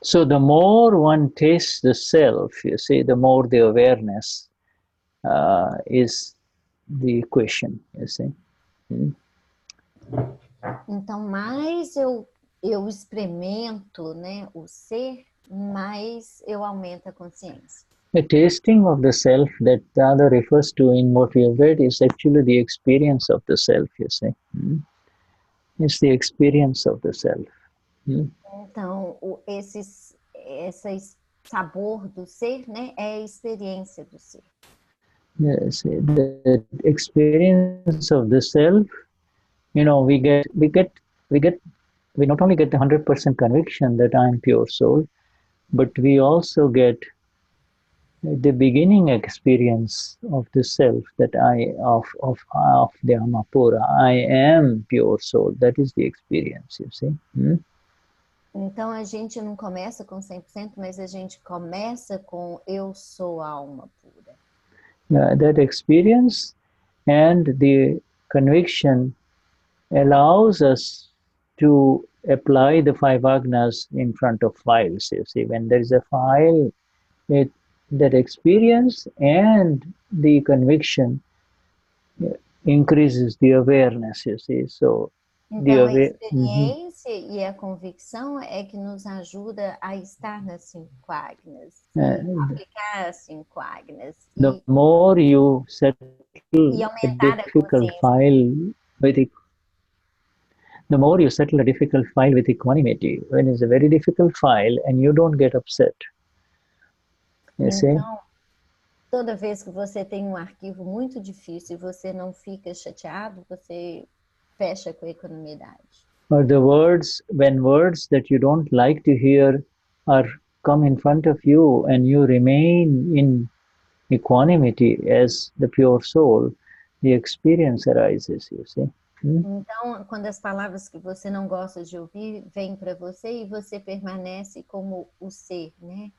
So the more one tastes the self, you see, the more the awareness is the question, you see. Então, mais eu experimento, né, o ser, mais eu aumento a consciência. The tasting of the self that the other refers to in what we have read is actually the experience of the self, you see. It's the experience of the self. Então, esse sabor do ser, né, é a experiência do ser. Yes, the experience of the self, you know, we not only get the 100% conviction that I am pure soul, but we also get the beginning experience of the self that of the Amapura. I am pure soul. That is the experience, you see. Então a gente não começa com 100%, mas a gente começa com eu sou alma pura. That experience and the conviction allows us to apply the 5 agnas in front of files. You see, when there is a file, that experience and the conviction increases the awareness, you see. So então, a experiência e a convicção é que nos ajuda a estar nas 5 agnas, aplicar as 5 agnas. The more you settle a difficult file with the more you settle a difficult file with equanimity, when it's a very difficult file and you don't get upset. You see? Então, toda vez que você tem um arquivo muito difícil e você não fica chateado, você fecha com a equanimidade. Or the words, when words that you don't like to hear come in front of you and you remain in equanimity as the pure soul, the experience arises, you see. Então, quando as palavras que você não gosta de ouvir vêm para você e você permanece como o ser, né?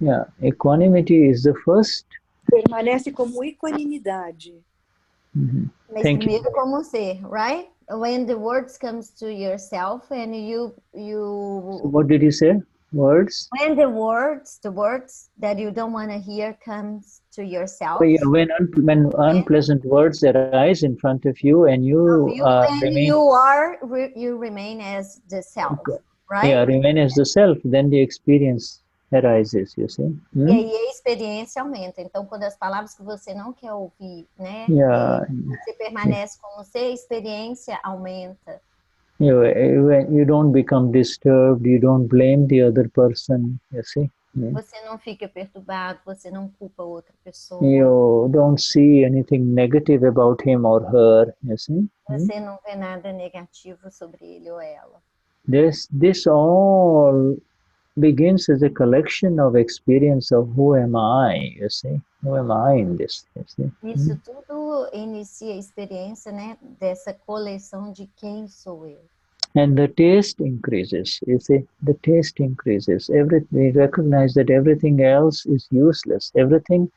Yeah, equanimity is the first. Permanece como equanimidade. Mas primeiro como ser, right? When the words comes to yourself and you So what did you say? Words? When the words that you don't want to hear comes to yourself. Yeah, when unpleasant words arise in front of you and you remain as the self, right? Yeah, remain as the self, then the experience arises, you see. E aí a experiência aumenta. Então, quando as palavras que você não quer ouvir, né? Você permanece como ser, a experiência aumenta. You don't become disturbed, you don't blame the other person, you see. Você não fica perturbado, você não culpa outra pessoa. You don't see anything negative about him or her, you see. Você não vê nada negativo sobre ele ou ela. This all begins as a collection of experience of who am I, you see. Who am I in this, you see. Isso tudo inicia a experiência, né, dessa coleção de quem sou eu. And the taste increases, you see, the taste increases. We recognize that everything else is useless. Everything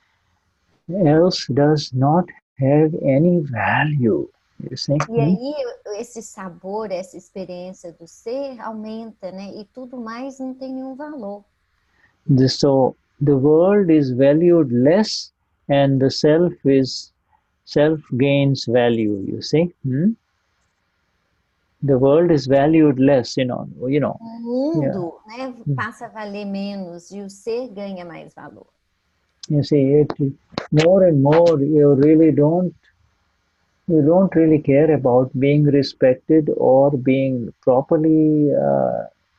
else does not have any value, you see. E aí, esse sabor, essa experiência do ser aumenta, né? E tudo mais não tem nenhum valor. So, the world is valued less and the self is self gains value, you see. The world is valued less, you know. O mundo, né, passa a valer menos e o ser ganha mais valor. You see, more and more you don't really care about being respected or being properly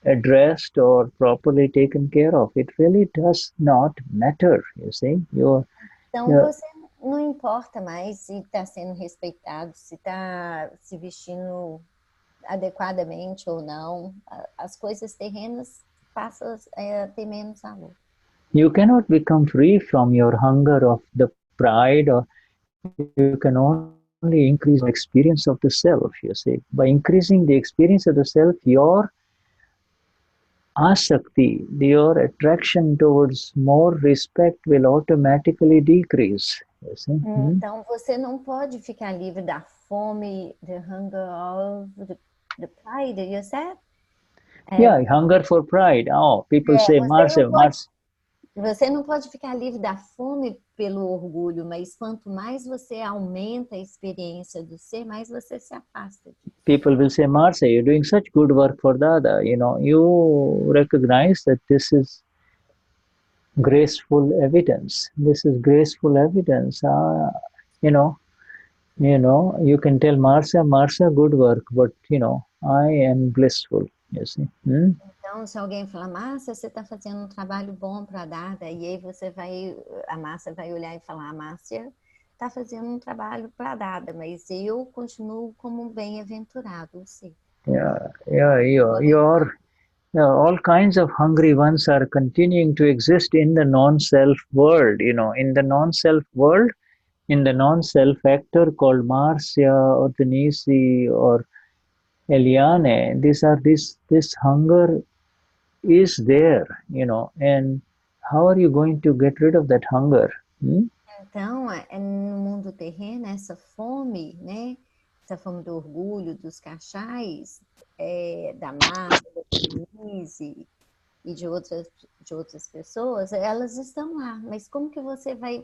addressed or properly taken care of. It really does not matter, you see. Então você não importa mais se está sendo respeitado, se está se vestindo adequadamente ou não. As coisas terrenas passam a ter menos valor. You cannot become free from your hunger of the pride, or you can only increase the experience of the self, you see. By increasing the experience of the self, your asakti, your attraction towards more respect will automatically decrease. You see? Então você não pode ficar livre da fome, the hunger of the pride, you said? Yeah, hunger for pride. Oh, people say, Marcia. Você não pode ficar livre da fome pelo orgulho, mas quanto mais você aumenta a experiência do ser, mais você se afasta disso. People will say, Marcia, you're doing such good work for Dada. You know, you recognize that this is graceful evidence. This is graceful evidence. You know, you can tell Marcia, good work, but you know, I am blissful. You see. Então, se alguém falar, Marcia, você está fazendo um trabalho bom para a Dada, e aí a Marcia vai olhar e falar, Marcia está fazendo um trabalho para a Dada, mas eu continuo como um bem-aventurado, sim. All kinds of hungry ones are continuing to exist in the non-self world. You know, in the non-self world, in the non-self actor called Marcia or Denise or Eliane, this hunger is there, you know, and how are you going to get rid of that hunger? Então, no mundo terreno, essa fome, né, essa fome do orgulho, dos cachais, da Marcia, da Denise e de outras pessoas, elas estão lá, mas como que você vai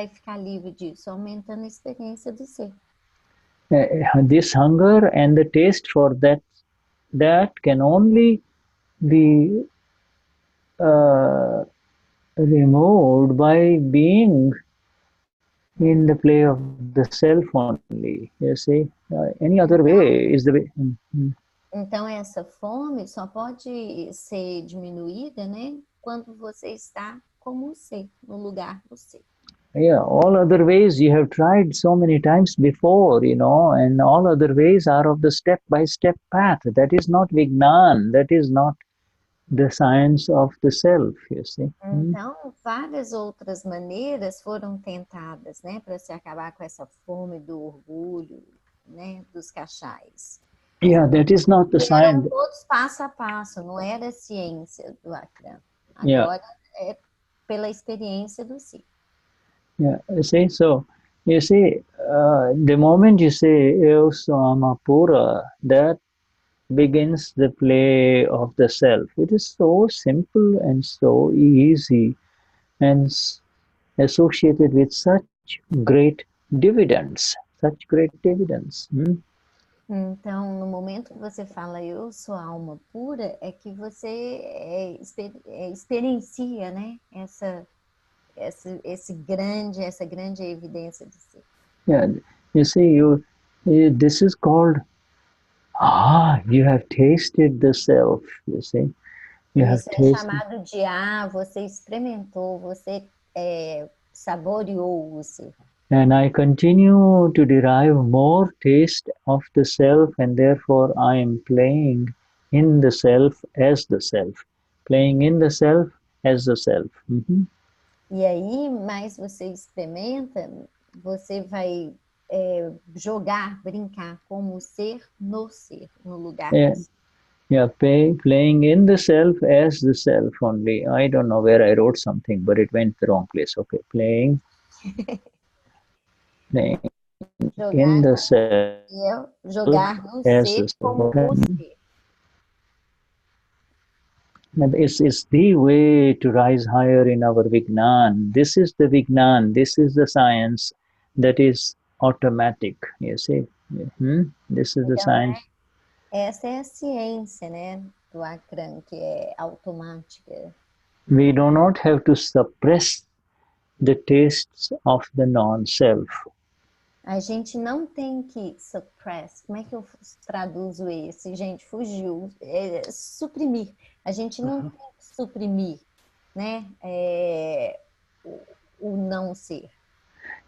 ficar livre disso? Aumentando a experiência do ser. This hunger and the taste for that can only be removed by being in the play of the self only. You see, any other way is the way. Então essa fome só pode ser diminuída, né, quando você está como ser, no lugar do ser. Yeah, all other ways you have tried so many times before, you know, and all other ways are of the step-by-step path. That is not Vignan, that is not the science of the self, you see. Então, várias outras maneiras foram tentadas, né, para se acabar com essa fome do orgulho, né, dos cachais. Yeah, that is not the science. Eram todos passo a passo, não era a ciência do Akram. Agora é pela experiência do si. Yeah, you see, so, you see, the moment you say, Eu Samapura, that begins the play of the self. It is so simple and so easy and associated with such great dividends, Então, no momento que você fala eu sou a alma pura, é que você experiencia, né, essa grande evidência de si. Yeah, you see, this is called, you have tasted the self, you see. Isso é chamado de você experimentou, você saboreou o ser. And I continue to derive more taste of the self, and therefore I am playing in the self as the self. Playing in the self as the self. E aí, mais você experimenta, você vai jogar, brincar como ser, no lugar do ser. Yeah, playing in the self as the self only. I don't know where I wrote something, but it went the wrong place. Okay, playing in the self jogar no as ser the como o ser. It's the way to rise higher in our Vignan. This is the Vignan. This is the science that is automatic, you see. This is the Então, science. essa é a ciência, né, do Akram, que é automática. We do not have to suppress the tastes of the non-self. A gente não tem que suppress. Como é que eu traduzo esse? Gente, fugiu. Suprimir. A gente não tem que suprimir, né? O não ser.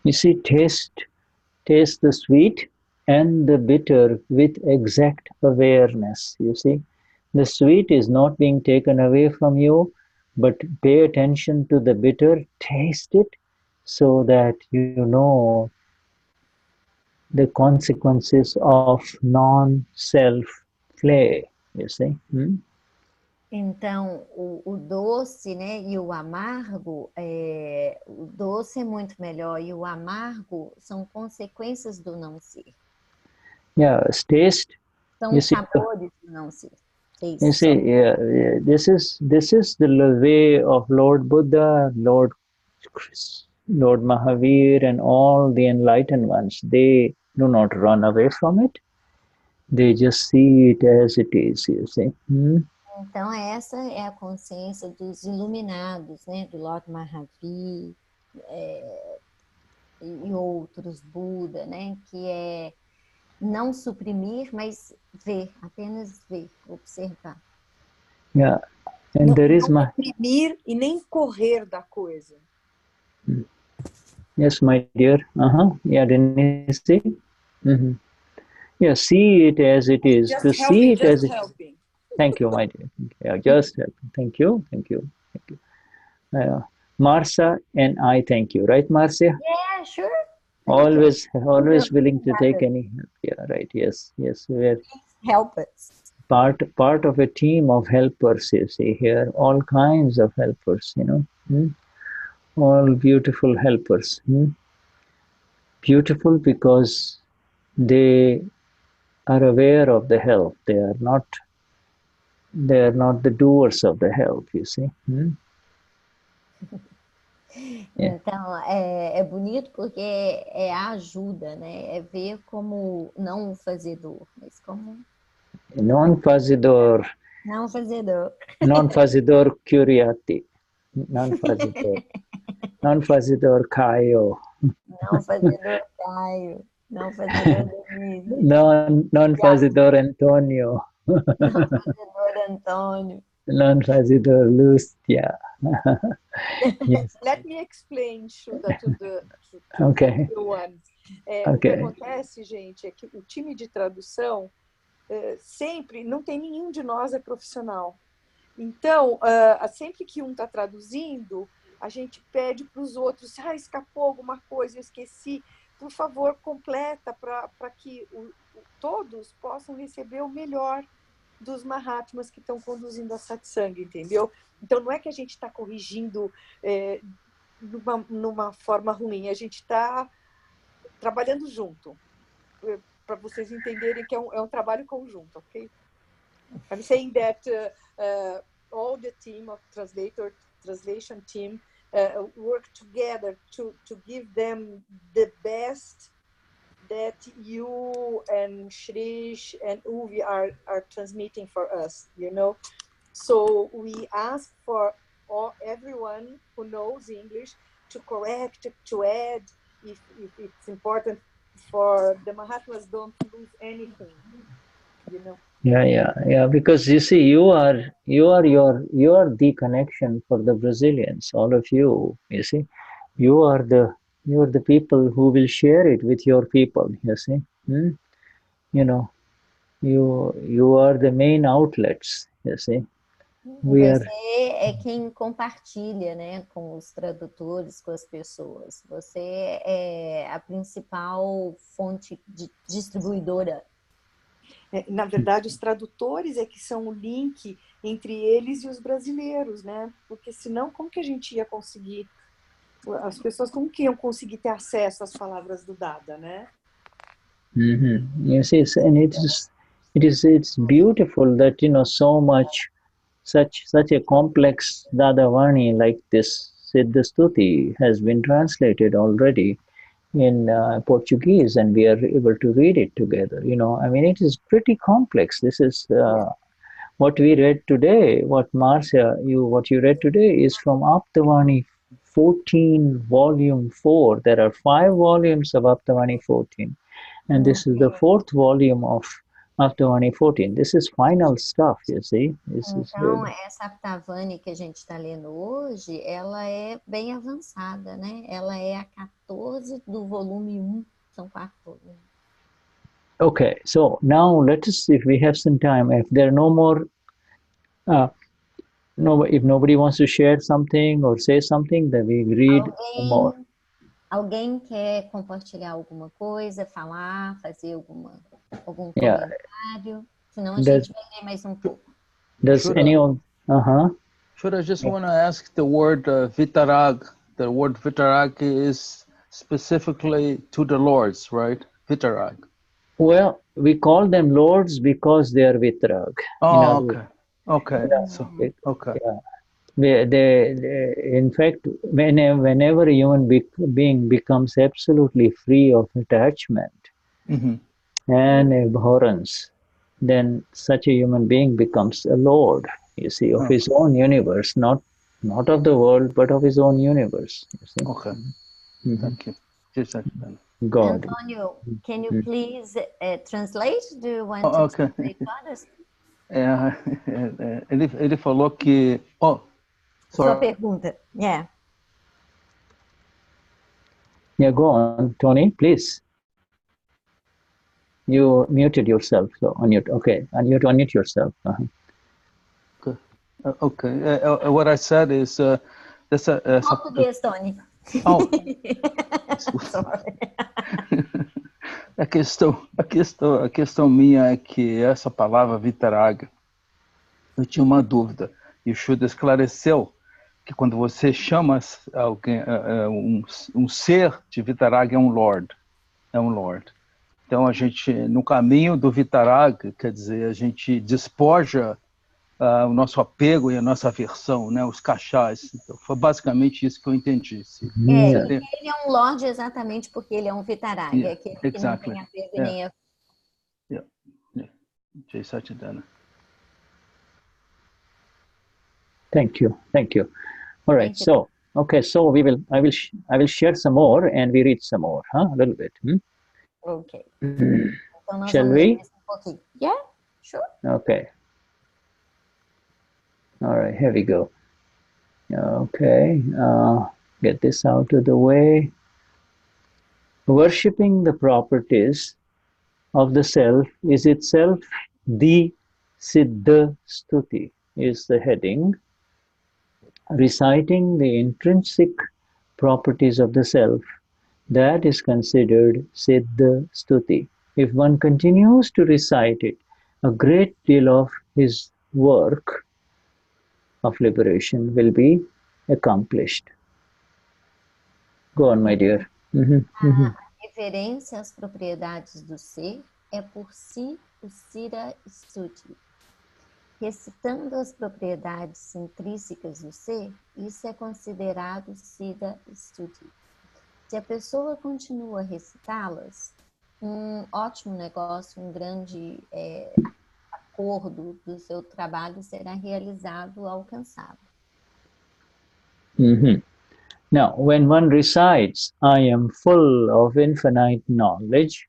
You see, taste the sweet and the bitter with exact awareness. You see, the sweet is not being taken away from you, but pay attention to the bitter, taste it, so that you know the consequences of non-self play, you see. Então, o doce, né, e o amargo, o doce é muito melhor e o amargo são consequências do não ser. Yeah, taste. São os sabores do não ser. You see, this is the way of Lord Buddha, Lord Mahavir, and all the enlightened ones. They do not run away from it. They just see it as it is, you see. Então, essa é a consciência dos iluminados, né? Do Lord Mahavir e outros, Buda, né? Que é não suprimir, mas ver, apenas ver, observar. Yeah, and there is não suprimir e nem correr da coisa. Yes, my dear. Yeah, Denise. Yeah, see it as it is. Just to helping, see it just as it. helping. Thank you, my dear. Yeah, just helping. Thank you. Marcia and I thank you, right, Marcia? Yeah, sure. Always willing to take any help. Yeah, right. Yes. We're help us. Part of a team of helpers. You see here, all kinds of helpers. You know, all beautiful helpers. Beautiful because they are aware of the help. They are not the doers of the help. You see. Então, é bonito porque é a ajuda, né? É ver como não o fazedor, mas como... Non-fazidor. Non-fazidor curiati. Non-fazidor Caio. Non-fazidor Caio. Non-fazidor Denise. Non-fazidor Antonio. Non-fazidor Antônio. Non-fazidor Lucia. Yes. Let me explain, Shuddha, to the ones. O que acontece, gente, é que o time de tradução sempre, não tem nenhum de nós é profissional. Então, sempre que um está traduzindo, a gente pede para os outros, escapou alguma coisa, eu esqueci, por favor, completa para que todos possam receber o melhor dos Mahatmas que estão conduzindo a Satsang, entendeu? Então, não é que a gente está corrigindo numa forma ruim, a gente está trabalhando junto, para vocês entenderem que é um trabalho conjunto, ok? I'm saying that all the team of translation team work together to give them the best that you and Shrish and Uvi are transmitting for us, you know. So we ask for everyone who knows English to correct, to add, if it's important for the Mahatmas don't lose anything, you know. Yeah. Because you see, you are the connection for the Brazilians. All of you. You see, you are the people who will share it with your people. You see, you know, you are the main outlets. You see. Você é quem compartilha, né, com os tradutores, com as pessoas. Você é a principal fonte distribuidora. Na verdade, os tradutores é que são o link entre eles e os brasileiros, né? Porque senão, como que a gente ia conseguir... As pessoas, como que iam conseguir ter acesso às palavras do Dada, né? You see, and it's beautiful that, you know, so much... Such a complex Dadavani like this Siddha Stuti has been translated already, in Portuguese, and we are able to read it together. You know, I mean, it is pretty complex. This is what we read today. What Marcia, what you read today is from Aptavani 14, volume 4. There are 5 volumes of Aptavani 14, and this is the 4th volume of Aptavani 14. This is final stuff, you see. This is Então, really... essa Aptavani que a gente está lendo hoje, ela é bem avançada, né? Ela é a 14 do volume 1, são 4 volumes. Okay, so now let us see if we have some time. If there are no more, if nobody wants to share something or say something, then we read more. Alguém quer compartilhar alguma coisa, falar, fazer algum comentário? Senão a gente vai ler mais um pouco. Does anyone? Should I just want to ask the word vitarag? The word vitarag is specifically to the lords, right? Vitarag. Well, we call them lords because they are vitarag. Oh, okay. Okay. Yeah, So, okay. Yeah. In fact, whenever a human being becomes absolutely free of attachment and abhorrence, then such a human being becomes a lord, you see, of his own universe, not of the world, but of his own universe. You see? Okay. Thank you. God. Antonio, can you please translate? Do you want to translate for us? Ele falou que... Sua pergunta. Yeah. Yeah, go on, Tony, please. You muted yourself, so unmute. Okay, and you have to unmute yourself. Okay. What I said is Português, Tony. Oh. Sorry. A questão minha é que essa palavra vitaraga, eu tinha uma dúvida. E o Shuddha esclareceu que quando você chama alguém, um ser de vitaraga é um lord. Então a gente, no caminho do vitaraga, quer dizer, a gente despoja o nosso apego e a nossa aversão, né, os cachás. Então, foi basicamente isso que eu entendi. Ele é um lord exatamente porque ele é um vitaraga, aquele que não exactly. tem apego nem a... Jai Satchidana. Thank you. All right. So, okay. So I will share some more, and we read some more, a little bit. Okay. Então nós Shall vamos we? ler mais um pouquinho. Yeah, sure. Okay. All right. Here we go. Okay. Get this out of the way. Worshipping the properties of the self is itself the Siddha Stuti is the heading. Reciting the intrinsic properties of the self, that is considered Siddha Stuti. If one continues to recite it, a great deal of his work of liberation will be accomplished. Go on, my dear. A referência às propriedades do ser é por si o Siddha Stuti. Recitando as propriedades intrínsecas do ser, isso é considerado Siddha Stuti. Se a pessoa continua a recitá-las, um ótimo negócio, um grande acordo do seu trabalho será realizado, alcançado. Now, when one recites, I am full of infinite knowledge,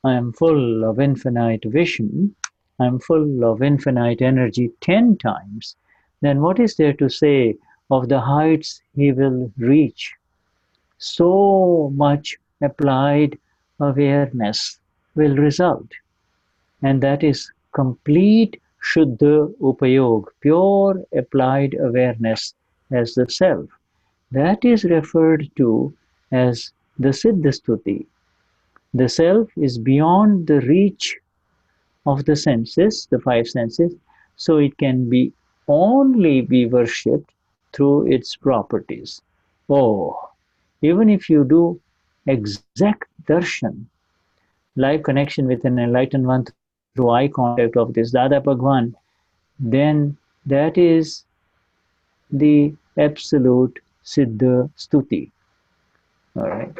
I am full of infinite vision, I am full of infinite energy 10 times, then what is there to say of the heights he will reach? So much applied awareness will result, and that is complete Shuddha upayog, pure applied awareness as the self. That is referred to as the Siddha Stuti. The self is beyond the reach of the senses, the 5 senses, so it can only be worshipped through its properties. Even if you do exact darshan, live connection with an enlightened one through eye contact of this Dada Bhagwan, then that is the absolute Siddha Stuti. All right.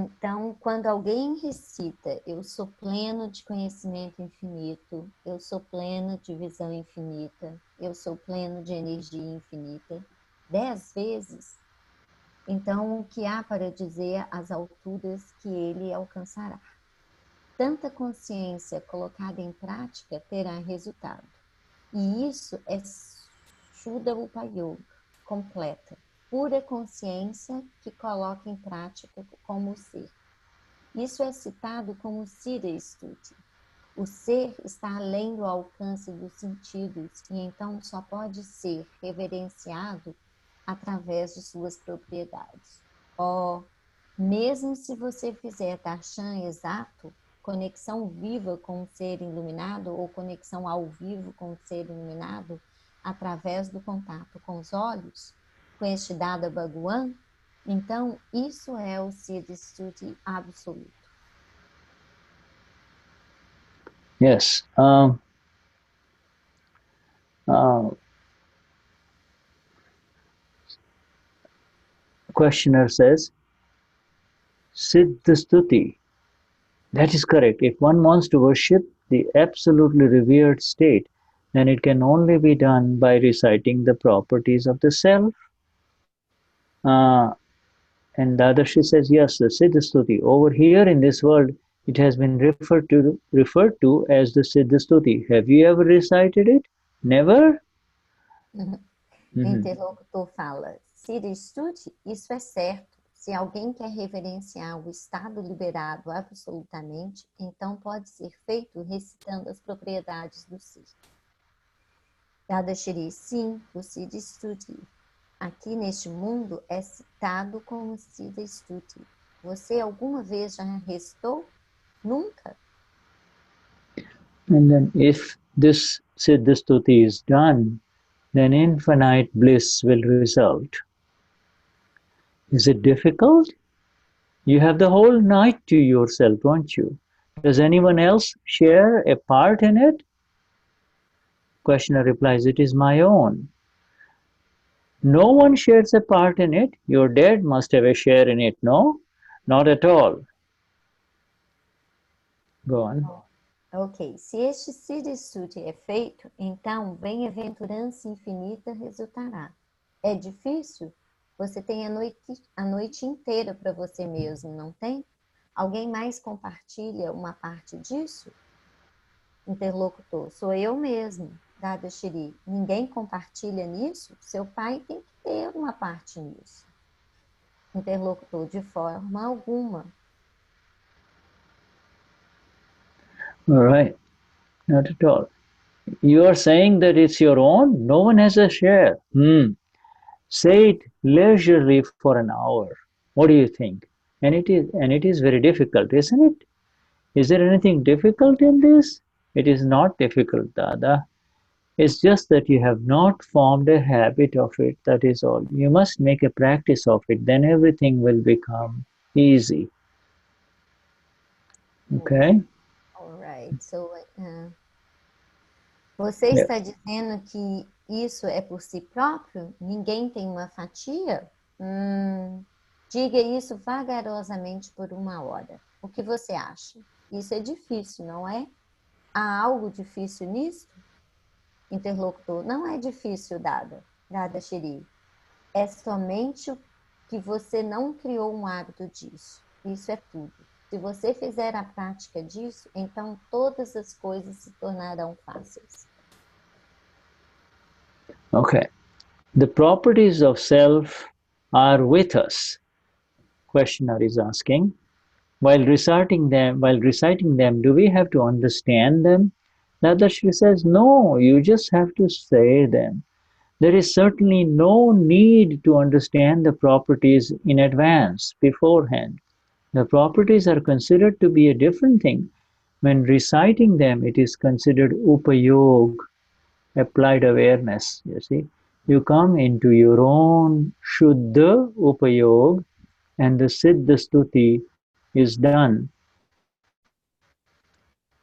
Então, quando alguém recita, eu sou pleno de conhecimento infinito, eu sou pleno de visão infinita, eu sou pleno de energia infinita, 10 vezes, então o que há para dizer as alturas que ele alcançará? Tanta consciência colocada em prática terá resultado. E isso é Shuddha upayog, completa, pura consciência que coloca em prática como ser. Isso é citado como Siddha Stuti. O ser está além do alcance dos sentidos e então só pode ser reverenciado através de suas propriedades. Mesmo se você fizer darshan exato, conexão viva com o ser iluminado ou conexão ao vivo com o ser iluminado, através do contato com os olhos, com este Dada Bhagwan, então isso é o Siddha Stuti absoluto. Yes. Questioner says, Siddha Stuti. That is correct. If one wants to worship the absolutely revered state, then it can only be done by reciting the properties of the self. And Dadashri says, yes, the Siddha Stuti. Over here in this world, it has been referred to as the Siddha Stuti. Have you ever recited it? Never? O interlocutor fala, Siddha Stuti, isso é certo. Se alguém quer reverenciar o estado liberado absolutamente, então pode ser feito recitando as propriedades do ser. Dadashri, sim, o Siddha Stuti. Aqui neste mundo é citado como Siddha Stuti. Você alguma vez já recitou? Nunca. And then if this Siddha Stuti is done, then infinite bliss will result. Is it difficult? You have the whole night to yourself, don't you? Does anyone else share a part in it? Questioner replies, it is my own. No one shares a part in it. Your dad must have a share in it, no? Not at all. Go on. Ok, se este Siddha Stuti é feito, então bem-aventurança infinita resultará. É difícil? Você tem a noite inteira para você mesmo, não tem? Alguém mais compartilha uma parte disso? Interlocutor, sou eu mesmo. Dadashri, ninguém compartilha nisso? Seu pai tem que ter uma parte nisso. Interlocutor, de forma alguma. All right, not at all. You are saying that it's your own? No one has a share. Say it leisurely for an hour. What do you think? And it is very difficult, isn't it? Is there anything difficult in this? It is not difficult, Dada. It's just that you have not formed a habit of it, that is all. You must make a practice of it, then everything will become easy. Okay? Alright, so você está dizendo que isso é por si próprio? Ninguém tem uma fatia? Diga isso vagarosamente por 1 hora. O que você acha? Isso é difícil, não é? Há algo difícil nisso? Interlocutor, não é difícil, Dadashri. É somente o que você não criou um hábito disso. Isso é tudo. Se você fizer a prática disso, então todas as coisas se tornarão fáceis. Okay. The properties of self are with us. Questioner is asking. While reciting them, do we have to understand them? Dadashri says, no, you just have to say them. There is certainly no need to understand the properties in advance, beforehand. The properties are considered to be a different thing. When reciting them, it is considered upayog, applied awareness, you see. You come into your own Shuddha upayog and the Siddha Stuti is done.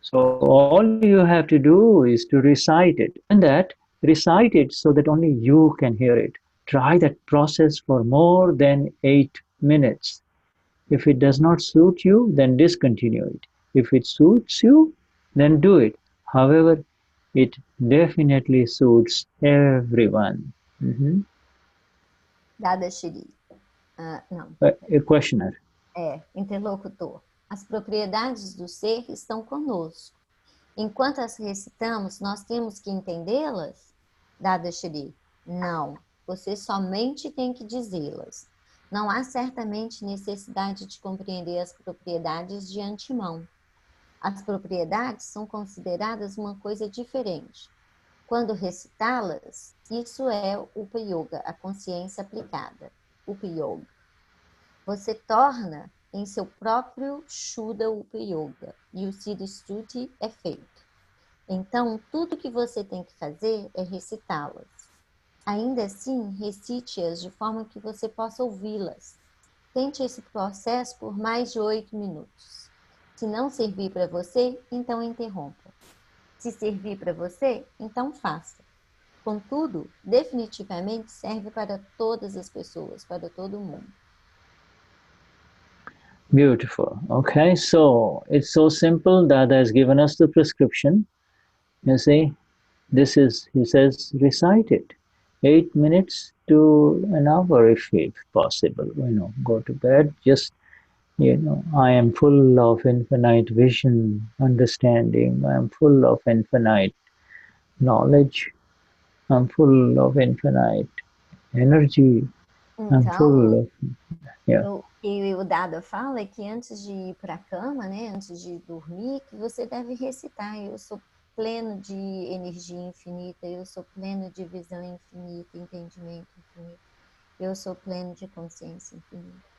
So all you have to do is to recite it. And that, recite it so that only you can hear it. Try that process for more than 8 minutes. If it does not suit you, then discontinue it. If it suits you, then do it. However, it definitely suits everyone. Dadashri. Não. A questioner. Interlocutor. As propriedades do ser estão conosco. Enquanto as recitamos, nós temos que entendê-las? Dadashri. Não. Você somente tem que dizê-las. Não há certamente necessidade de compreender as propriedades de antemão. As propriedades são consideradas uma coisa diferente. Quando recitá-las, isso é o upayog, a consciência aplicada. Upayog. Você torna em seu próprio Shuddha Upayoga e o Siddha Stuti é feito. Então, tudo que você tem que fazer é recitá-las. Ainda assim, recite-as de forma que você possa ouvi-las. Tente esse processo por mais de 8 minutos. Se não servir para você, então interrompa. Se servir para você, então faça. Contudo, definitivamente serve para todas as pessoas, para todo mundo. Beautiful. Okay, so it's so simple. Dada has given us the prescription. You see, this is, he says, recite it. 8 minutes to an hour if possible. Go to bed. Just, I am full of infinite vision, understanding. I am full of infinite knowledge. I'm full of infinite energy. I'm full of... O que o Dada fala é que antes de ir para a cama, né, antes de dormir, que você deve recitar: eu sou pleno de energia infinita, eu sou pleno de visão infinita, entendimento infinito, eu sou pleno de consciência infinita.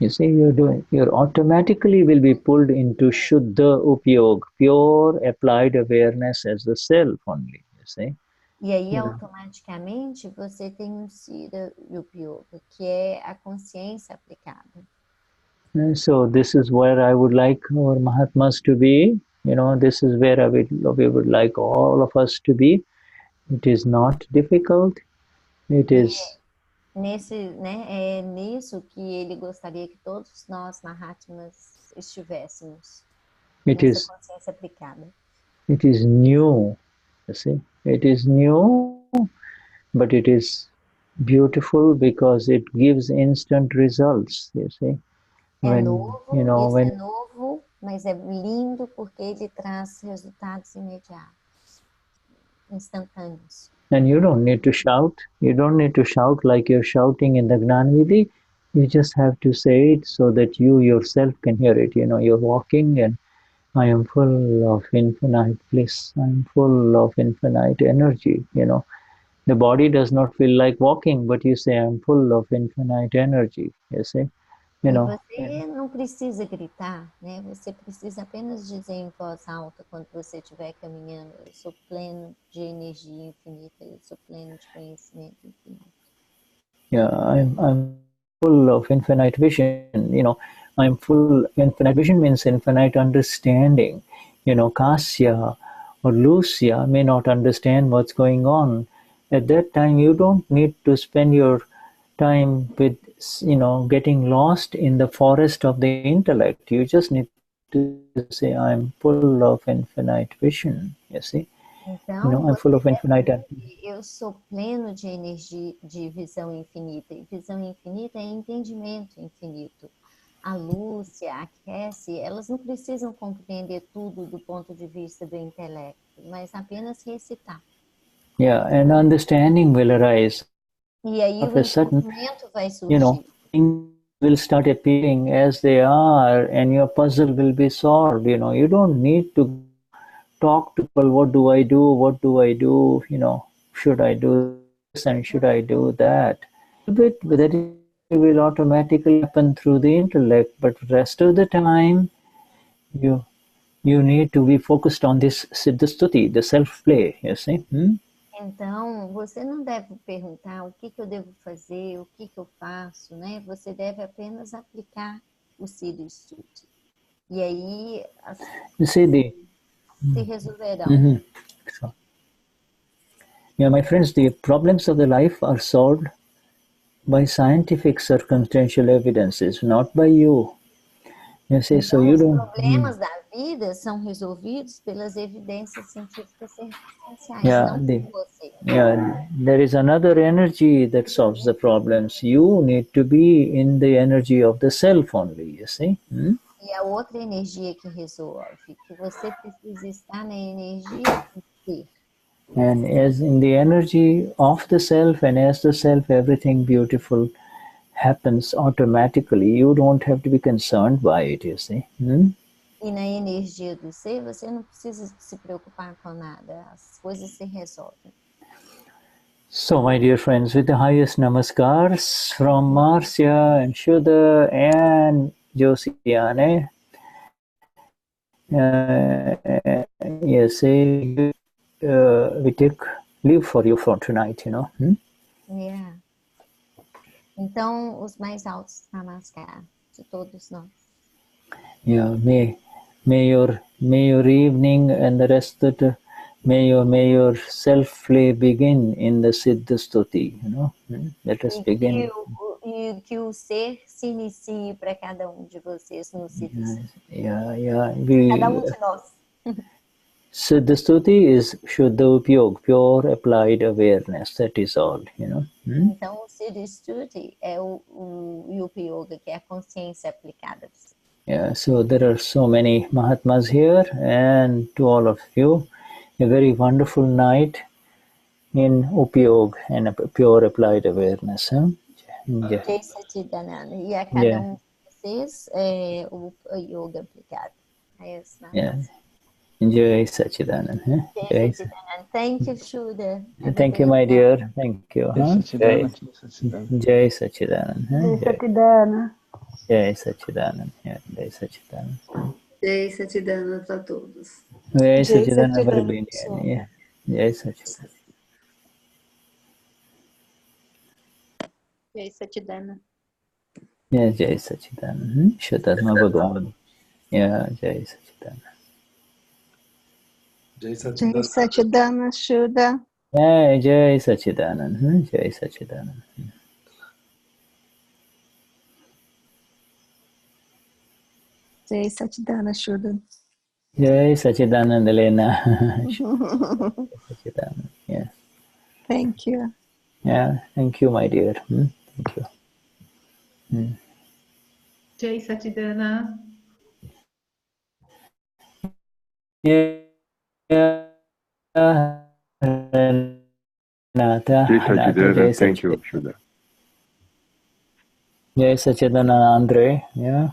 You see, you automatically will be pulled into Shuddha upayog, pure applied awareness as the self only, you see. E aí, automaticamente, você tem um Siddha Upayoga, que é a consciência aplicada. So this is where I would like our Mahatmas to be. This is where we would like all of us to be. It is not difficult. It is... É nisso que ele gostaria que todos nós, Mahatmas, estivéssemos. Nessa consciência aplicada. It is new. You see, it is new, but it is beautiful because it gives instant results, you see. É novo, mas é lindo porque ele traz resultados imediatos, instantâneos. And you don't need to shout. You don't need to shout like you're shouting in the Gnani. You just have to say it so that you yourself can hear it. You're walking and I am full of infinite bliss. I'm full of infinite energy. The body does not feel like walking, but you say, I'm full of infinite energy. You see? Você não precisa gritar, né? Você precisa apenas dizer em voz alta quando você estiver caminhando: eu sou pleno de energia infinita, eu sou pleno de conhecimento infinito. Yeah, I'm full of infinite vision. I'm full. Infinite vision means infinite understanding. Kasya or Lucia may not understand what's going on. At that time, you don't need to spend your time with, getting lost in the forest of the intellect. You just need to say, I'm full of infinite vision. You see? Então, I'm full of infinite energy. Eu sou pleno de energia, de visão infinita. E visão infinita é entendimento infinito. A Lúcia, a Cassie, elas não precisam compreender tudo do ponto de vista do intelecto, mas apenas recitar. Yeah, and understanding will arise. E aí o entendimento vai surgir. Things will start appearing as they are, and your puzzle will be solved. You don't need to talk to people. What do I do? What do I do? Should I do this and should I do that? But that will automatically happen through the intellect. But the rest of the time, you need to be focused on this Siddha Stuti, the self-play. You see? Então, você não deve perguntar o que eu devo fazer, o que eu faço, né? Você deve apenas aplicar o Siddha Stuti. E aí as coisas se resolverão. Yeah, my friends, the problems of the life are solved by scientific circumstantial evidences, not by you. You see, so you Os don't. problemas da vida são resolvidos pelas evidências científicas circunstanciais, Yeah, não por você. yeah, there is another energy that solves the problems. You need to be in the energy of the self only, you see. E a outra energia que resolve, que você precisa estar na energia do ser. And as in the energy of the self and as the self, everything beautiful happens automatically. You don't have to be concerned by it, you see. E na energia do ser, você não precisa se preocupar com nada. As coisas se resolvem. So, my dear friends, with the highest namaskars from Marcia and Shuddha and Josianne, yes, we take leave for you for tonight, you know. Yeah. Então, os mais altos namaskar de todos nós. Yeah, may your evening and the rest of the may your self-play begin in the Siddha Stuti, you know. Let us begin. E que o ser se inicie para cada de vocês no Siddha Stuti. Yeah. Cada de nós. Siddha Stuti is Shuddha upayog, pure applied awareness. That is all, you know. Então, o Siddha Stuti é o upayog, que é a consciência aplicada. Yeah, so there are so many Mahatmas here, and to all of you, a very wonderful night in upayog and pure applied awareness. Jai Satchidananda. E a cada de vocês é o yoga aplicado. Yeah. Jai Satchidananda. Jai Satchidananda. Thank you, Shuddha. Thank you, my dear. Thank you. Jai Jai Satchidananda. Jai Satchidananda. Jai Satchidananda. Yeah, Jai Satchidananda. Jai Satchidananda para todos. Jai Satchidananda for being here. Yeah. Jai Satchidananda. Jai Satchidananda. Yeah, Jai Satchidananda. Shuddhatma Bhagavan. Yeah, Jai Satchidananda. Jai Satchidananda, Shuddha. Yeah, Jai Satchidananda. Jai Satchidananda. Jai Satchidananda, Shuddha. Jai Satchidananda, Lena. Satchidananda. Yeah. Thank you. Yeah, thank you, my dear. Thank you. Jai Satchidananda. Yeah. Thank you, Shuddha. Jai Satchidananda, Andre. Yeah.